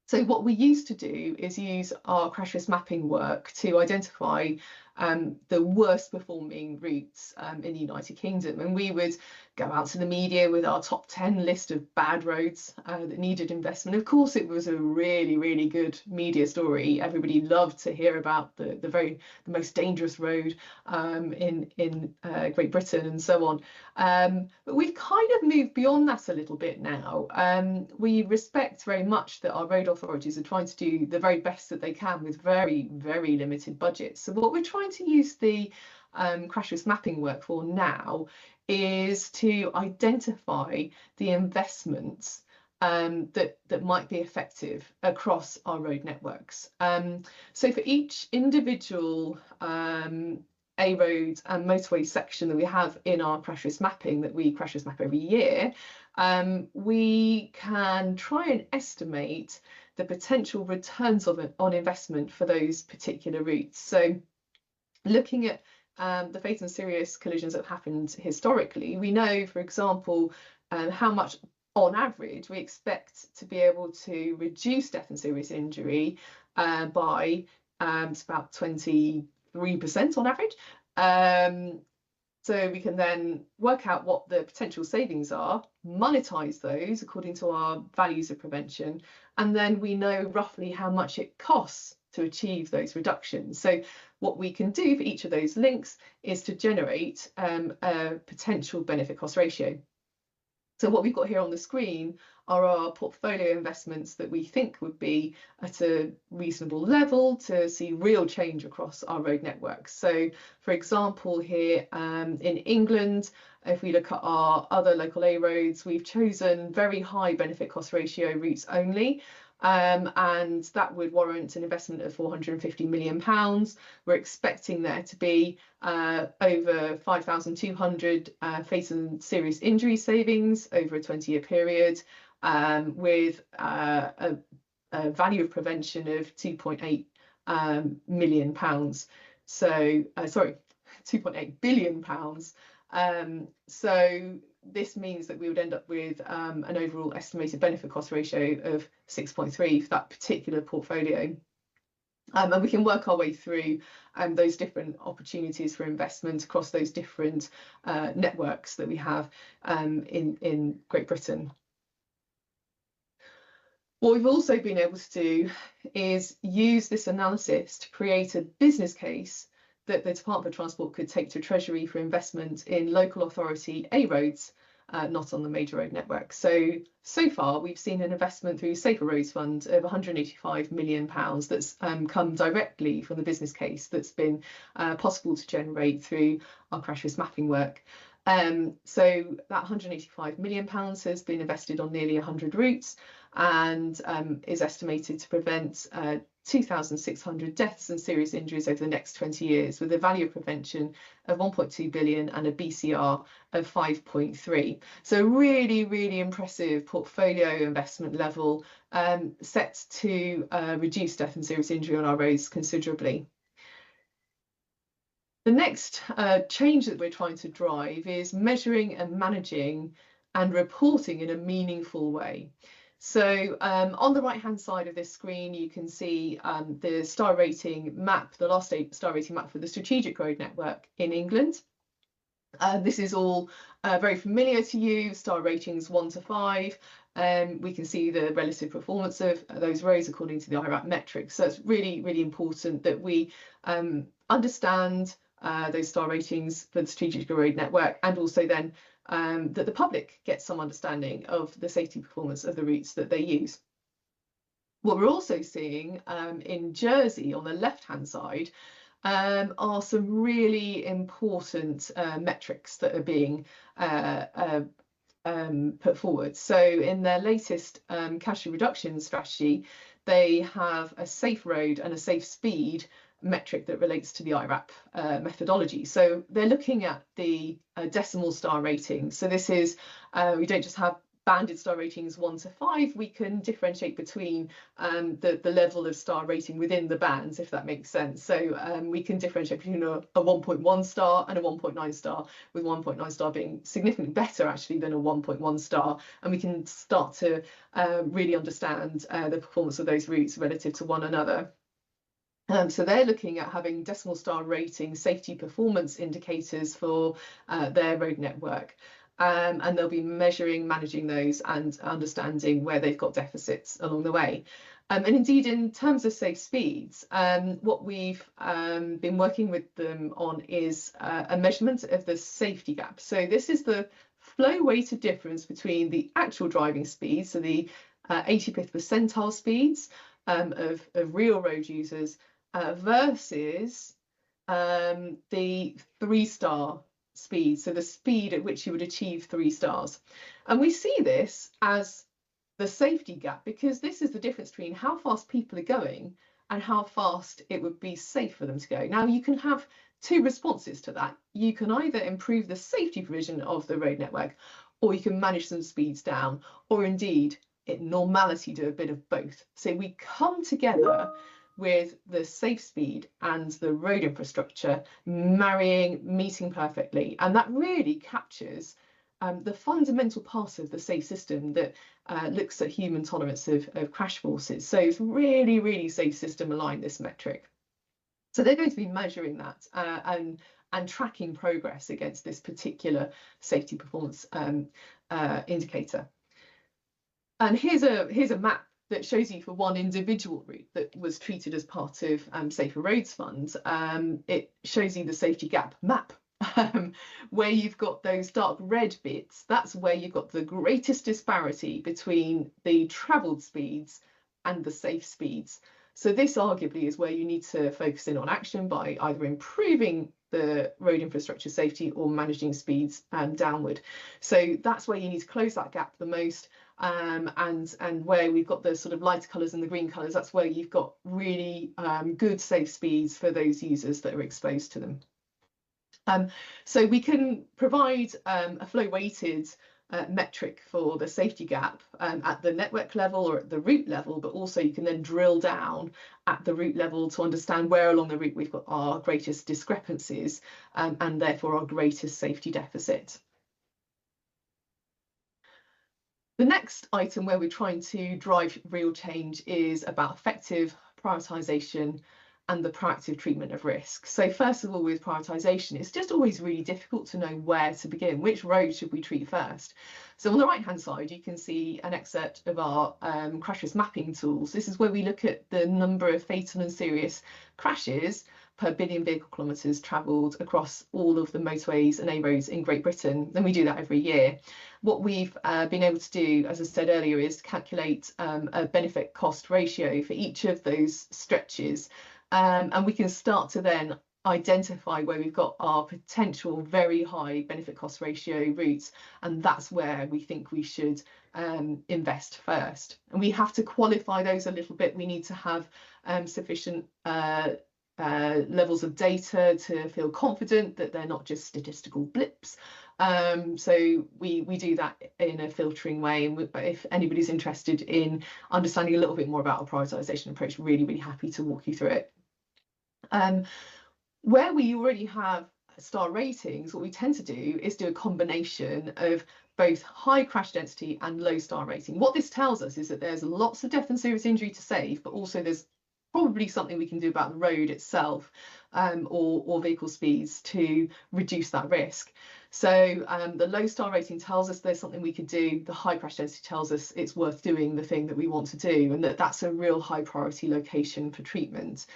So what we used to do is use our crash risk mapping work to identify the worst performing routes in the United Kingdom, and we would go out to the media with our top 10 list of bad roads that needed investment. Of course, it was a really, really good media story. Everybody loved to hear about the most dangerous road in Great Britain and so on. But we've kind of moved beyond that a little bit now. We respect very much that our road authorities are trying to do the very best that they can with very, very limited budgets. So what we're trying to use the crash risk mapping work for now is to identify the investments that might be effective across our road networks. So for each individual A road and motorway section that we have in our crash risk mapping that we crash risk map every year, we can try and estimate the potential returns on investment for those particular routes. So looking at the fatal and serious collisions that have happened historically, we know, for example, how much on average we expect to be able to reduce death and serious injury by it's about 23% on average. So we can then work out what the potential savings are, monetize those according to our values of prevention, and then we know roughly how much it costs to achieve those reductions. So what we can do for each of those links is to generate a potential benefit cost ratio. So what we've got here on the screen are our portfolio investments that we think would be at a reasonable level to see real change across our road networks. So for example, here in England, if we look at our other local A roads, we've chosen very high benefit cost ratio routes only. And that would warrant an investment of £450 million. We're expecting there to be over 5,200 fatal and serious injury savings over a 20-year period, with a value of prevention of £2.8 million. So, sorry, £2.8 billion. So this means that we would end up with an overall estimated benefit cost ratio of 6.3 for that particular portfolio. And we can work our way through those different opportunities for investment across those different networks that we have in Great Britain. What we've also been able to do is use this analysis to create a business case that the Department for Transport could take to Treasury for investment in local authority A roads, not on the major road network. So far we've seen an investment through Safer Roads Fund of £185 million that's come directly from the business case that's been possible to generate through our crash risk mapping work. So that £185 million has been invested on nearly 100 routes and is estimated to prevent 2,600 deaths and serious injuries over the next 20 years, with a value of prevention of 1.2 billion and a BCR of 5.3. So really, really impressive portfolio investment level, set to reduce death and serious injury on our roads considerably. The next change that we're trying to drive is measuring and managing and reporting in a meaningful way. So on the right-hand side of this screen, you can see the star rating map, the last star rating map for the strategic road network in England. This is all very familiar to you, star ratings 1 to 5. We can see the relative performance of those roads according to the IRAP metrics. So it's really, really important that we understand those star ratings for the strategic road network, and also then that the public gets some understanding of the safety performance of the routes that they use. What we're also seeing in Jersey on the left-hand side are some really important metrics that are being put forward. So in their latest casualty reduction strategy, they have a safe road and a safe speed metric that relates to the IRAP methodology. So they're looking at the decimal star rating. So this is, we don't just have banded star ratings 1 to 5, we can differentiate between the level of star rating within the bands, if that makes sense. So we can differentiate between a 1.1 star and a 1.9 star, with 1.9 star being significantly better actually than a 1.1 star. And we can start to really understand the performance of those routes relative to one another. So they're looking at having decimal star rating safety performance indicators for their road network. And they'll be measuring, managing those and understanding where they've got deficits along the way. And indeed, in terms of safe speeds, what we've been working with them on is a measurement of the safety gap. So this is the flow weighted difference between the actual driving speed, so the 85th percentile speeds of real road users, versus the 3-star speed, so the speed at which you would achieve 3 stars. And we see this as the safety gap, because this is the difference between how fast people are going and how fast it would be safe for them to go. Now, you can have two responses to that. You can either improve the safety provision of the road network, or you can manage some speeds down, or indeed, in normality, do a bit of both. So we come together with the safe speed and the road infrastructure meeting perfectly, and that really captures the fundamental part of the safe system that looks at human tolerance of crash forces. So it's really, really safe system aligned, this metric. So they're going to be measuring that and tracking progress against this particular safety performance indicator. And here's a map that shows you for one individual route that was treated as part of Safer Roads Fund. It shows you the safety gap map, where you've got those dark red bits. That's where you've got the greatest disparity between the travelled speeds and the safe speeds. So this arguably is where you need to focus in on action by either improving the road infrastructure safety or managing speeds downward. So that's where you need to close that gap the most. And where we've got the sort of lighter colours and the green colours, that's where you've got really good safe speeds for those users that are exposed to them. So we can provide a flow weighted metric for the safety gap at the network level or at the route level, but also you can then drill down at the route level to understand where along the route we've got our greatest discrepancies and therefore our greatest safety deficit. The next item where we're trying to drive real change is about effective prioritisation and the proactive treatment of risk. So first of all, with prioritisation, it's just always really difficult to know where to begin. Which road should we treat first? So on the right-hand side, you can see an excerpt of our crash risk mapping tools. This is where we look at the number of fatal and serious crashes per billion vehicle kilometres travelled across all of the motorways and A roads in Great Britain. And we do that every year. What we've been able to do, as I said earlier, is to calculate a benefit cost ratio for each of those stretches. And we can start to then identify where we've got our potential very high benefit cost ratio routes, and that's where we think we should invest first. And we have to qualify those a little bit. We need to have sufficient levels of data to feel confident that they're not just statistical blips. So we do that in a filtering way, and if anybody's interested in understanding a little bit more about our prioritisation approach, really happy to walk you through it. Where we already have star ratings, what we tend to do is do a combination of both high crash density and low star rating. What this tells us is that there's lots of death and serious injury to save, but also there's probably something we can do about the road itself or vehicle speeds to reduce that risk. So the low star rating tells us there's something we could do. The high crash density tells us it's worth doing the thing that we want to do, and that's a real high priority location for treatment.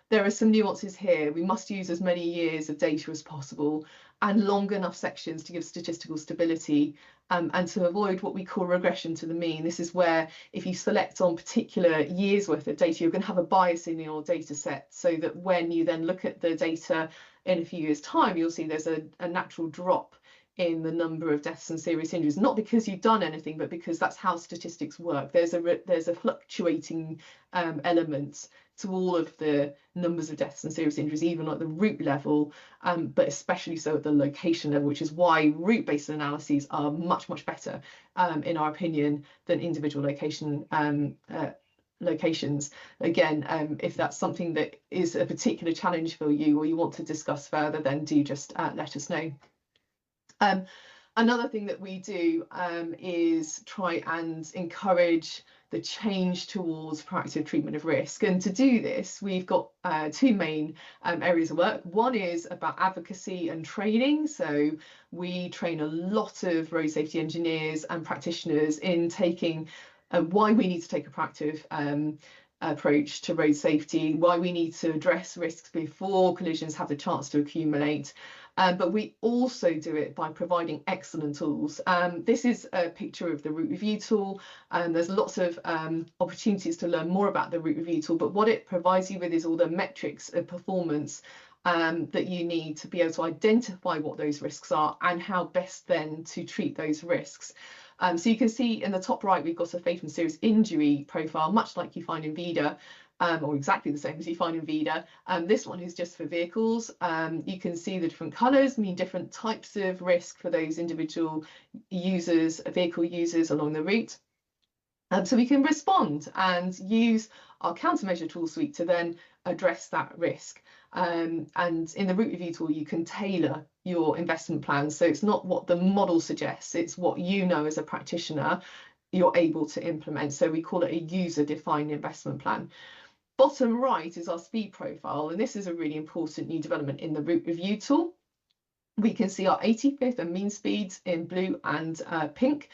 There are some nuances here. We must use as many years of data as possible and long enough sections to give statistical stability and to avoid what we call regression to the mean. This is where if you select on particular years worth of data, you're going to have a bias in your data set, so that when you then look at the data in a few years' time, you'll see there's a natural drop in the number of deaths and serious injuries, not because you've done anything, but because that's how statistics work. There's a fluctuating element to all of the numbers of deaths and serious injuries, even at the route level, but especially so at the location level, which is why route-based analyses are much better, in our opinion, than individual locations. Again, if that's something that is a particular challenge for you or you want to discuss further, then do just let us know. Another thing that we do is try and encourage the change towards proactive treatment of risk. And to do this, we've got two main areas of work. One is about advocacy and training. So we train a lot of road safety engineers and practitioners in taking why we need to take a proactive approach to road safety, why we need to address risks before collisions have the chance to accumulate. But we also do it by providing excellent tools. This is a picture of the route review tool, and there's lots of opportunities to learn more about the route review tool, but what it provides you with is all the metrics of performance that you need to be able to identify what those risks are and how best then to treat those risks. So you can see in the top right, we've got a fatal and serious injury profile, much like you find in VIDA. or exactly the same as you find in VIDA. This one is just for vehicles. You can see the different colours mean different types of risk for those individual users, vehicle users along the route. So we can respond and use our countermeasure tool suite to then address that risk. And in the route review tool, you can tailor your investment plan. So it's not what the model suggests, it's what you know as a practitioner you're able to implement. So we call it a user-defined investment plan. Bottom right is our speed profile, and this is a really important new development in the route review tool. We can see our 85th and mean speeds in blue and pink.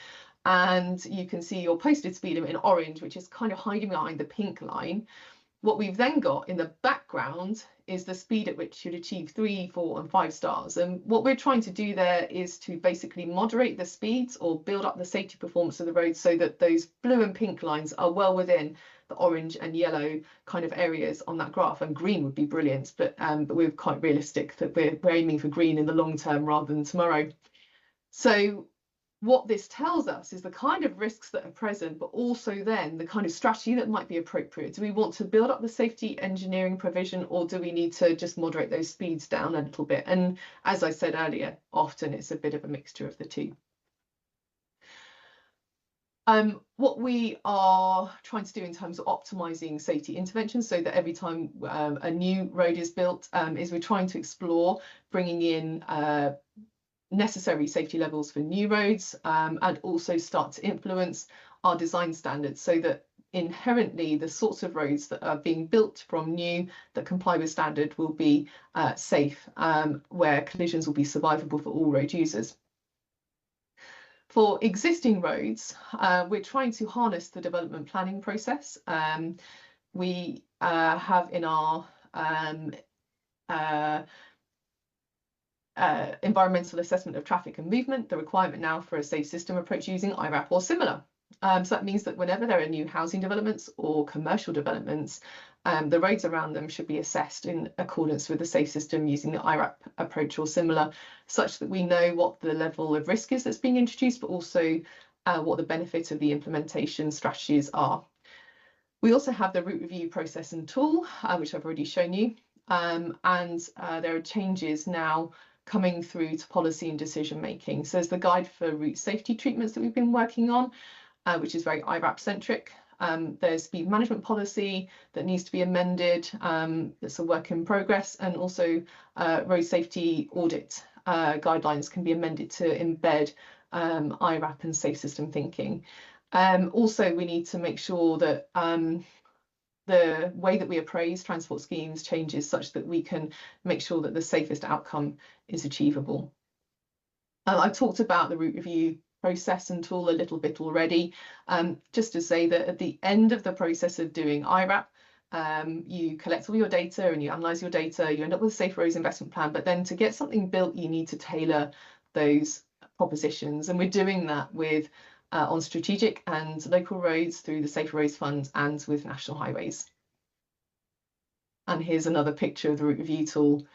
And you can see your posted speed limit in orange, which is kind of hiding behind the pink line. What we've then got in the background is the speed at which you'd achieve 3, 4 and 5 stars. And what we're trying to do there is to basically moderate the speeds or build up the safety performance of the road so that those blue and pink lines are well within the orange and yellow kind of areas on that graph. And green would be brilliant, but we're quite realistic that we're aiming for green in the long term rather than tomorrow. So what this tells us is the kind of risks that are present, but also then the kind of strategy that might be appropriate. Do we want to build up the safety engineering provision, or do we need to just moderate those speeds down a little bit? And as I said earlier, often it's a bit of a mixture of the two. What we are trying to do in terms of optimizing safety interventions so that every time a new road is built is we're trying to explore bringing in necessary safety levels for new roads and also start to influence our design standards so that inherently the sorts of roads that are being built from new that comply with standard will be safe, where collisions will be survivable for all road users. For existing roads, we're trying to harness the development planning process. We have in our environmental assessment of traffic and movement the requirement now for a safe system approach using IRAP or similar. So that means that whenever there are new housing developments or commercial developments, the roads around them should be assessed in accordance with the safe system using the IRAP approach or similar, such that we know what the level of risk is that's being introduced, but also what the benefit of the implementation strategies are. We also have the route review process and tool, which I've already shown you, and there are changes now coming through to policy and decision making. So there's the guide for route safety treatments that we've been working on, which is very IRAP centric. There's speed management policy that needs to be amended. That's a work in progress, and also road safety audit guidelines can be amended to embed IRAP and safe system thinking. Also, we need to make sure that the way that we appraise transport schemes changes such that we can make sure that the safest outcome is achievable. I talked about the route review process and tool a little bit already, just to say that at the end of the process of doing IRAP, you collect all your data and you analyse your data, you end up with a Safe Roads investment plan, but then to get something built, you need to tailor those propositions. And we're doing that with on strategic and local roads through the Safe Roads Fund and with National Highways. And here's another picture of the route review tool.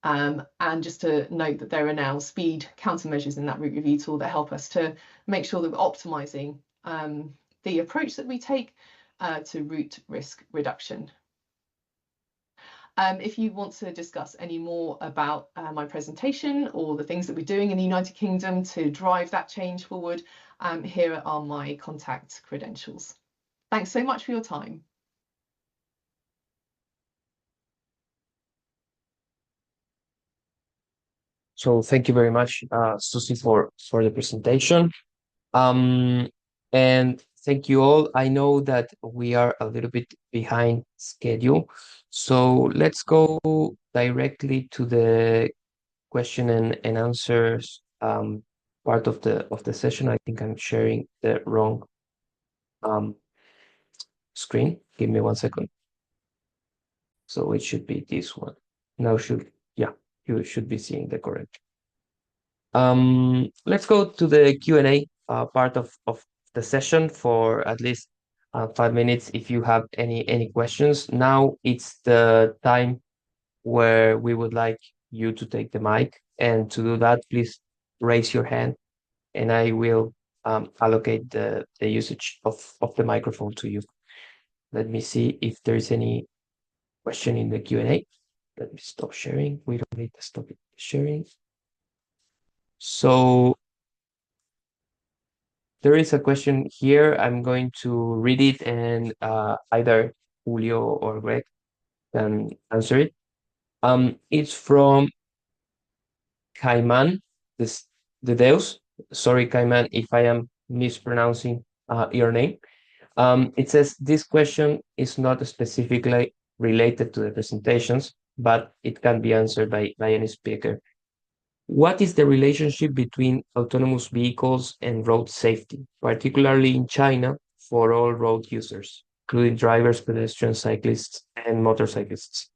And just to note that there are now speed countermeasures in that route review tool that help us to make sure that we're optimising the approach that we take to route risk reduction. If you want to discuss any more about my presentation or the things that we're doing in the United Kingdom to drive that change forward, here are my contact credentials. Thanks so much for your time. So thank you very much, Susie, for the presentation. And thank you all. I know that we are a little bit behind schedule, so let's go directly to the question and answers part of the session. I think I'm sharing the wrong screen. Give me 1 second. So it should be this one. Now you should be seeing the correct. Let's go to the Q&A part of the session for at least 5 minutes. If you have any questions, now it's the time where we would like you to take the mic, and to do that, please raise your hand, and I will allocate the usage of the microphone to you. Let me see if there is any question in the Q&A. Let me stop sharing. We don't need to stop sharing. So there is a question here. I'm going to read it, and either Julio or Greg can answer it. It's from Cayman, the Deus. Sorry, Cayman, if I am mispronouncing your name. It says this question is not specifically related to the presentations, but it can be answered by any speaker. What is the relationship between autonomous vehicles and road safety, particularly in China, for all road users, including drivers, pedestrians, cyclists, and motorcyclists?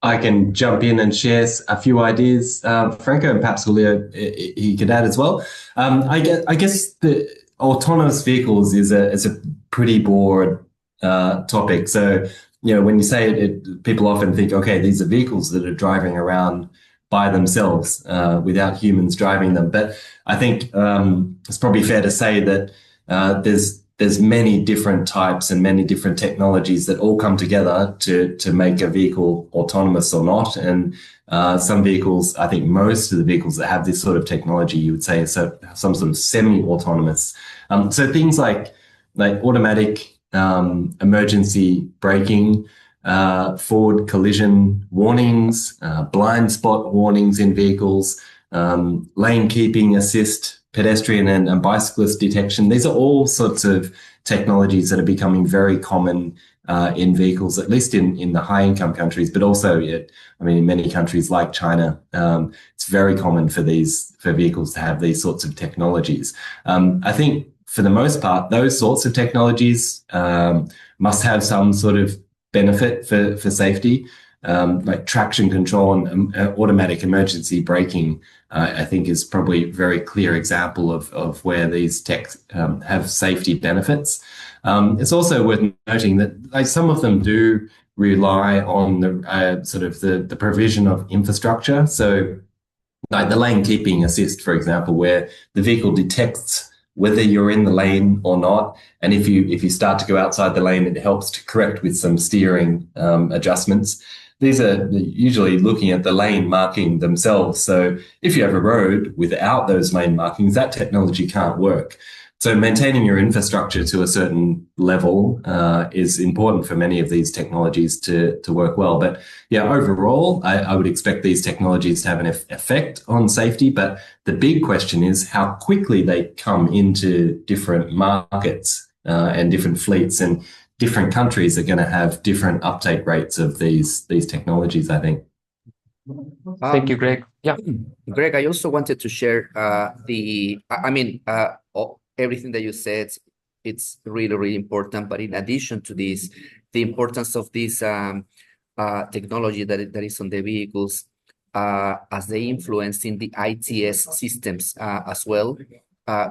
I can jump in and share a few ideas. Franco and perhaps Julio, he could add as well. I guess the autonomous vehicles is a pretty broad topic. So, when you say it, people often think, okay, these are vehicles that are driving around by themselves without humans driving them. But I think it's probably fair to say that there's many different types and many different technologies that all come together to make a vehicle autonomous or not. And some vehicles, I think most of the vehicles that have this sort of technology, you would say, so some sort of semi-autonomous. So things like automatic emergency braking, forward collision warnings, blind spot warnings in vehicles, lane keeping assist, pedestrian and bicyclist detection. These are all sorts of technologies that are becoming very common in vehicles, at least in the high income countries, but also in many countries like China. It's very common for vehicles to have these sorts of technologies. I think for the most part, those sorts of technologies must have some sort of benefit for safety. Like traction control and automatic emergency braking, I think is probably a very clear example of where these techs have safety benefits. It's also worth noting that some of them do rely on the provision of infrastructure. So like the lane keeping assist, for example, where the vehicle detects whether you're in the lane or not. And if you start to go outside the lane, it helps to correct with some steering adjustments. These are usually looking at the lane marking themselves. So if you have a road without those lane markings, that technology can't work. So maintaining your infrastructure to a certain level is important for many of these technologies to work well. But yeah, overall, I would expect these technologies to have an effect on safety. But the big question is how quickly they come into different markets and different fleets, and different countries are going to have different uptake rates of these technologies, I think. Thank you, Greg. Yeah. Greg, I also wanted to share everything that you said. It's really, really important. But in addition to this, the importance of this technology that is on the vehicles as they influence in the ITS systems as well,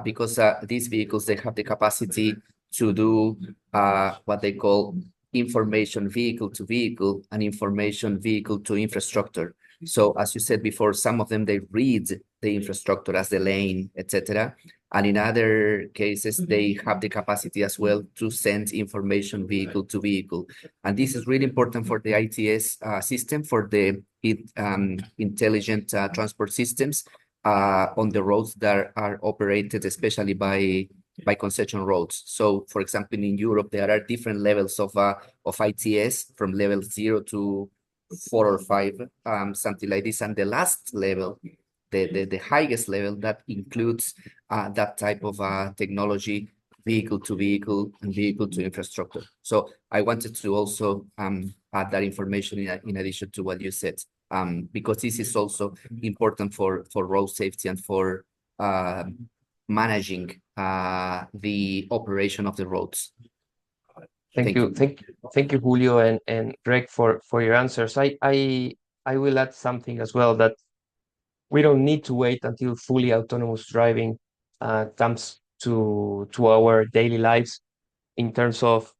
because these vehicles, they have the capacity to do what they call information vehicle to vehicle and information vehicle to infrastructure. So as you said before, some of them, they read the infrastructure as the lane, etc. And in other cases, they have the capacity as well to send information vehicle to vehicle. And this is really important for the ITS system, for the intelligent transport systems on the roads that are operated, especially by concession roads. So, for example, in Europe, there are different levels of ITS, from level 0 to 4 or 5, something like this. And the last level, the highest level, that includes that type of technology, vehicle to vehicle and vehicle to infrastructure. So I wanted to also add that information in addition to what you said, because this is also important for road safety and for managing the operation of the roads. Thank you, Julio and Greg, for your answers. I will add something as well, that we don't need to wait until fully autonomous driving comes to our daily lives in terms of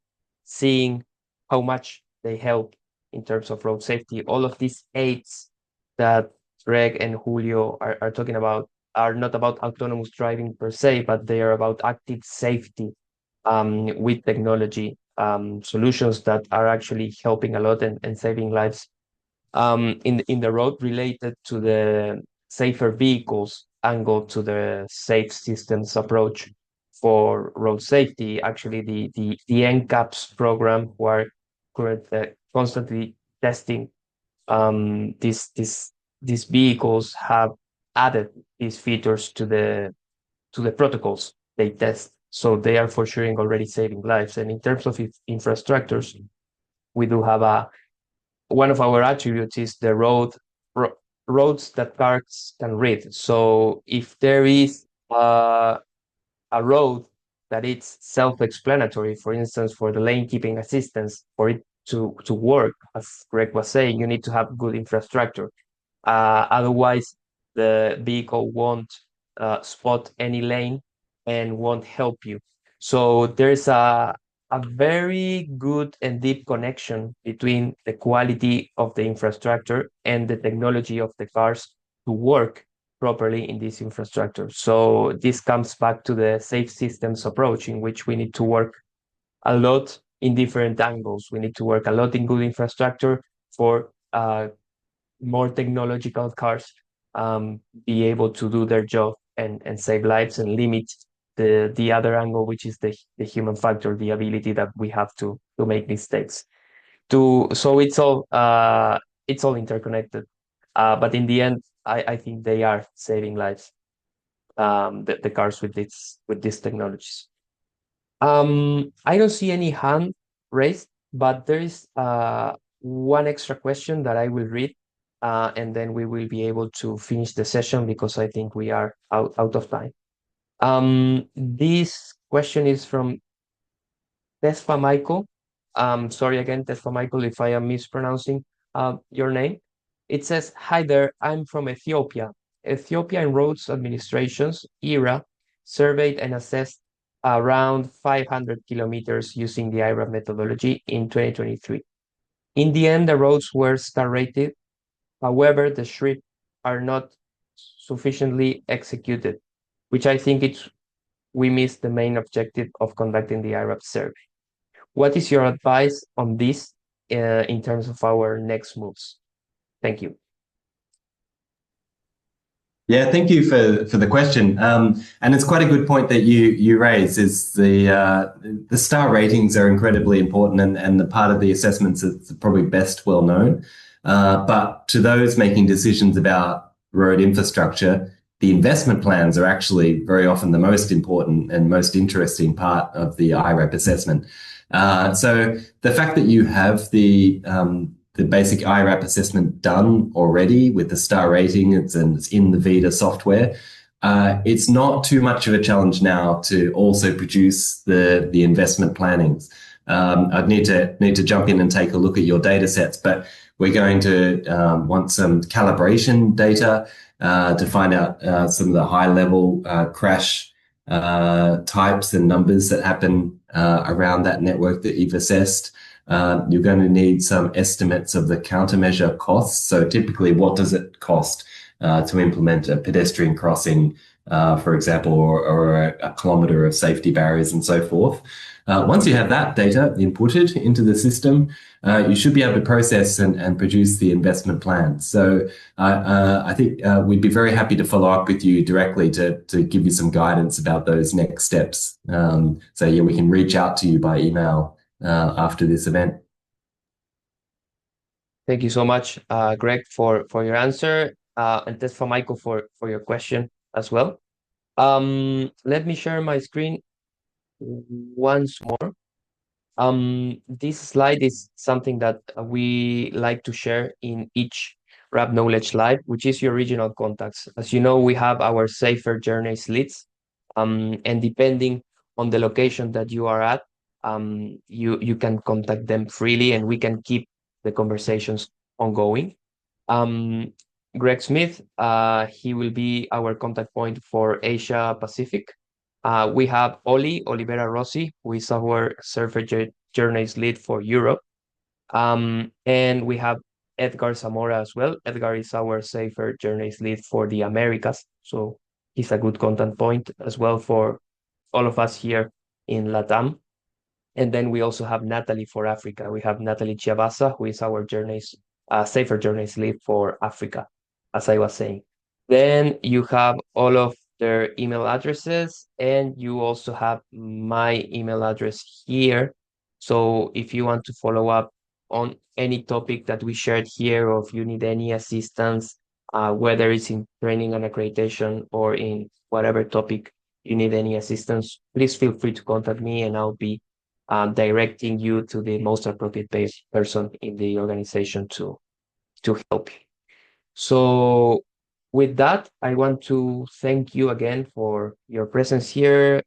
seeing how much they help in terms of road safety. All of these aids that Greg and Julio are talking about, are not about autonomous driving per se, but they are about active safety with technology solutions that are actually helping a lot and saving lives in the road, related to the safer vehicles angle to the safe systems approach for road safety. Actually, the NCAPS program, who are constantly testing these vehicles, have added these features to the protocols they test. So they are for sure already saving lives. And in terms of infrastructures, we do have one of our attributes is the roads that cars can read. So if there is a road that is self-explanatory, for instance, for the lane keeping assistance, for it to work, as Greg was saying, you need to have good infrastructure. Otherwise, the vehicle won't spot any lane and won't help you. So there's a very good and deep connection between the quality of the infrastructure and the technology of the cars to work properly in this infrastructure. So this comes back to the safe systems approach, in which we need to work a lot in different angles. We need to work a lot in good infrastructure for more technological cars be able to do their job and save lives, and limit the other angle, which is the human factor, the ability that we have to make mistakes. So it's all interconnected. But in the end, I think they are saving lives. The cars with these technologies. I don't see any hand raised, but there is one extra question that I will read, and then we will be able to finish the session, because I think we are out of time. This question is from Tesfa Michael. Sorry again, Tesfa Michael, if I am mispronouncing your name. It says, "Hi there, I'm from Ethiopia. Ethiopian Roads Administration's ERA surveyed and assessed around 500 kilometers using the IRAP methodology in 2023. In the end, the roads were star rated. However, the SHRIP are not sufficiently executed, which I think we missed the main objective of conducting the IRAP survey. What is your advice on this in terms of our next moves? Thank you." Yeah, thank you for the question. And it's quite a good point that you raise. Is the star ratings are incredibly important, and the part of the assessments that's probably best well known. But to those making decisions about road infrastructure, the investment plans are actually very often the most important and most interesting part of the IRAP assessment. So the fact that you have the basic IRAP assessment done already with the star rating, it's in the VIDA software. It's not too much of a challenge now to also produce the investment plannings. I'd need to jump in and take a look at your data sets, but we're going to want some calibration data to find out some of the high level crash types and numbers that happen around that network that you've assessed. You're going to need some estimates of the countermeasure costs. So typically, what does it cost to implement a pedestrian crossing, for example, or a kilometre of safety barriers and so forth. Once you have that data inputted into the system, you should be able to process and produce the investment plan. So I think we'd be very happy to follow up with you directly to give you some guidance about those next steps. So yeah, we can reach out to you by email after this event. Thank you so much, Greg, for your answer, and that's for Michael for your question as well. Let me share my screen once more. This slide is something that we like to share in each RAP Knowledge Live, which is your regional contacts. As you know, we have our Safer Journeys leads, and depending on the location that you are at, you can contact them freely, and we can keep the conversations ongoing. Greg Smith, he will be our contact point for Asia Pacific. We have Olivera Rossi, who is our Safer Journeys lead for Europe. And we have Edgar Zamora as well. Edgar is our Safer Journeys lead for the Americas. So is a good contact point as well for all of us here in LATAM. And then we also have Natalie for Africa. We have Natalie Chiavasa, who is our Safer Journeys lead for Africa, as I was saying. Then you have all of their email addresses, and you also have my email address here. So if you want to follow up on any topic that we shared here, or if you need any assistance, whether it's in training and accreditation or in whatever topic you need any assistance, please feel free to contact me, and I'll be directing you to the most appropriate person in the organization to help you. So with that, I want to thank you again for your presence here.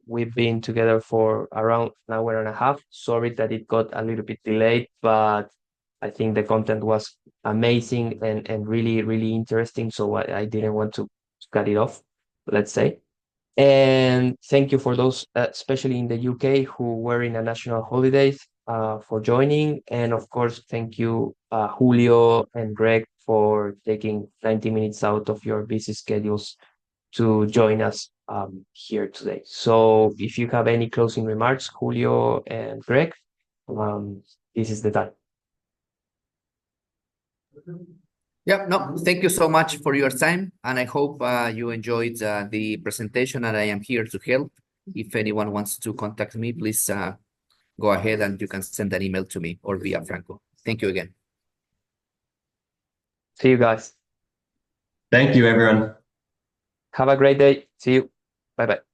We've been together for around an hour and a half. Sorry that it got a little bit delayed, but I think the content was amazing and really, really interesting. So I didn't want to cut it off, let's say. And thank you for those, especially in the UK, who were in a national holidays, for joining. And of course, thank you, Julio and Greg, for taking 90 minutes out of your busy schedules to join us here today. So if you have any closing remarks, Julio and Greg, this is the time. Yeah, no, thank you so much for your time, and I hope you enjoyed the presentation, and I am here to help. If anyone wants to contact me, please go ahead and you can send an email to me or via Franco. Thank you again. See you guys. Thank you, everyone. Have a great day. See you. Bye-bye.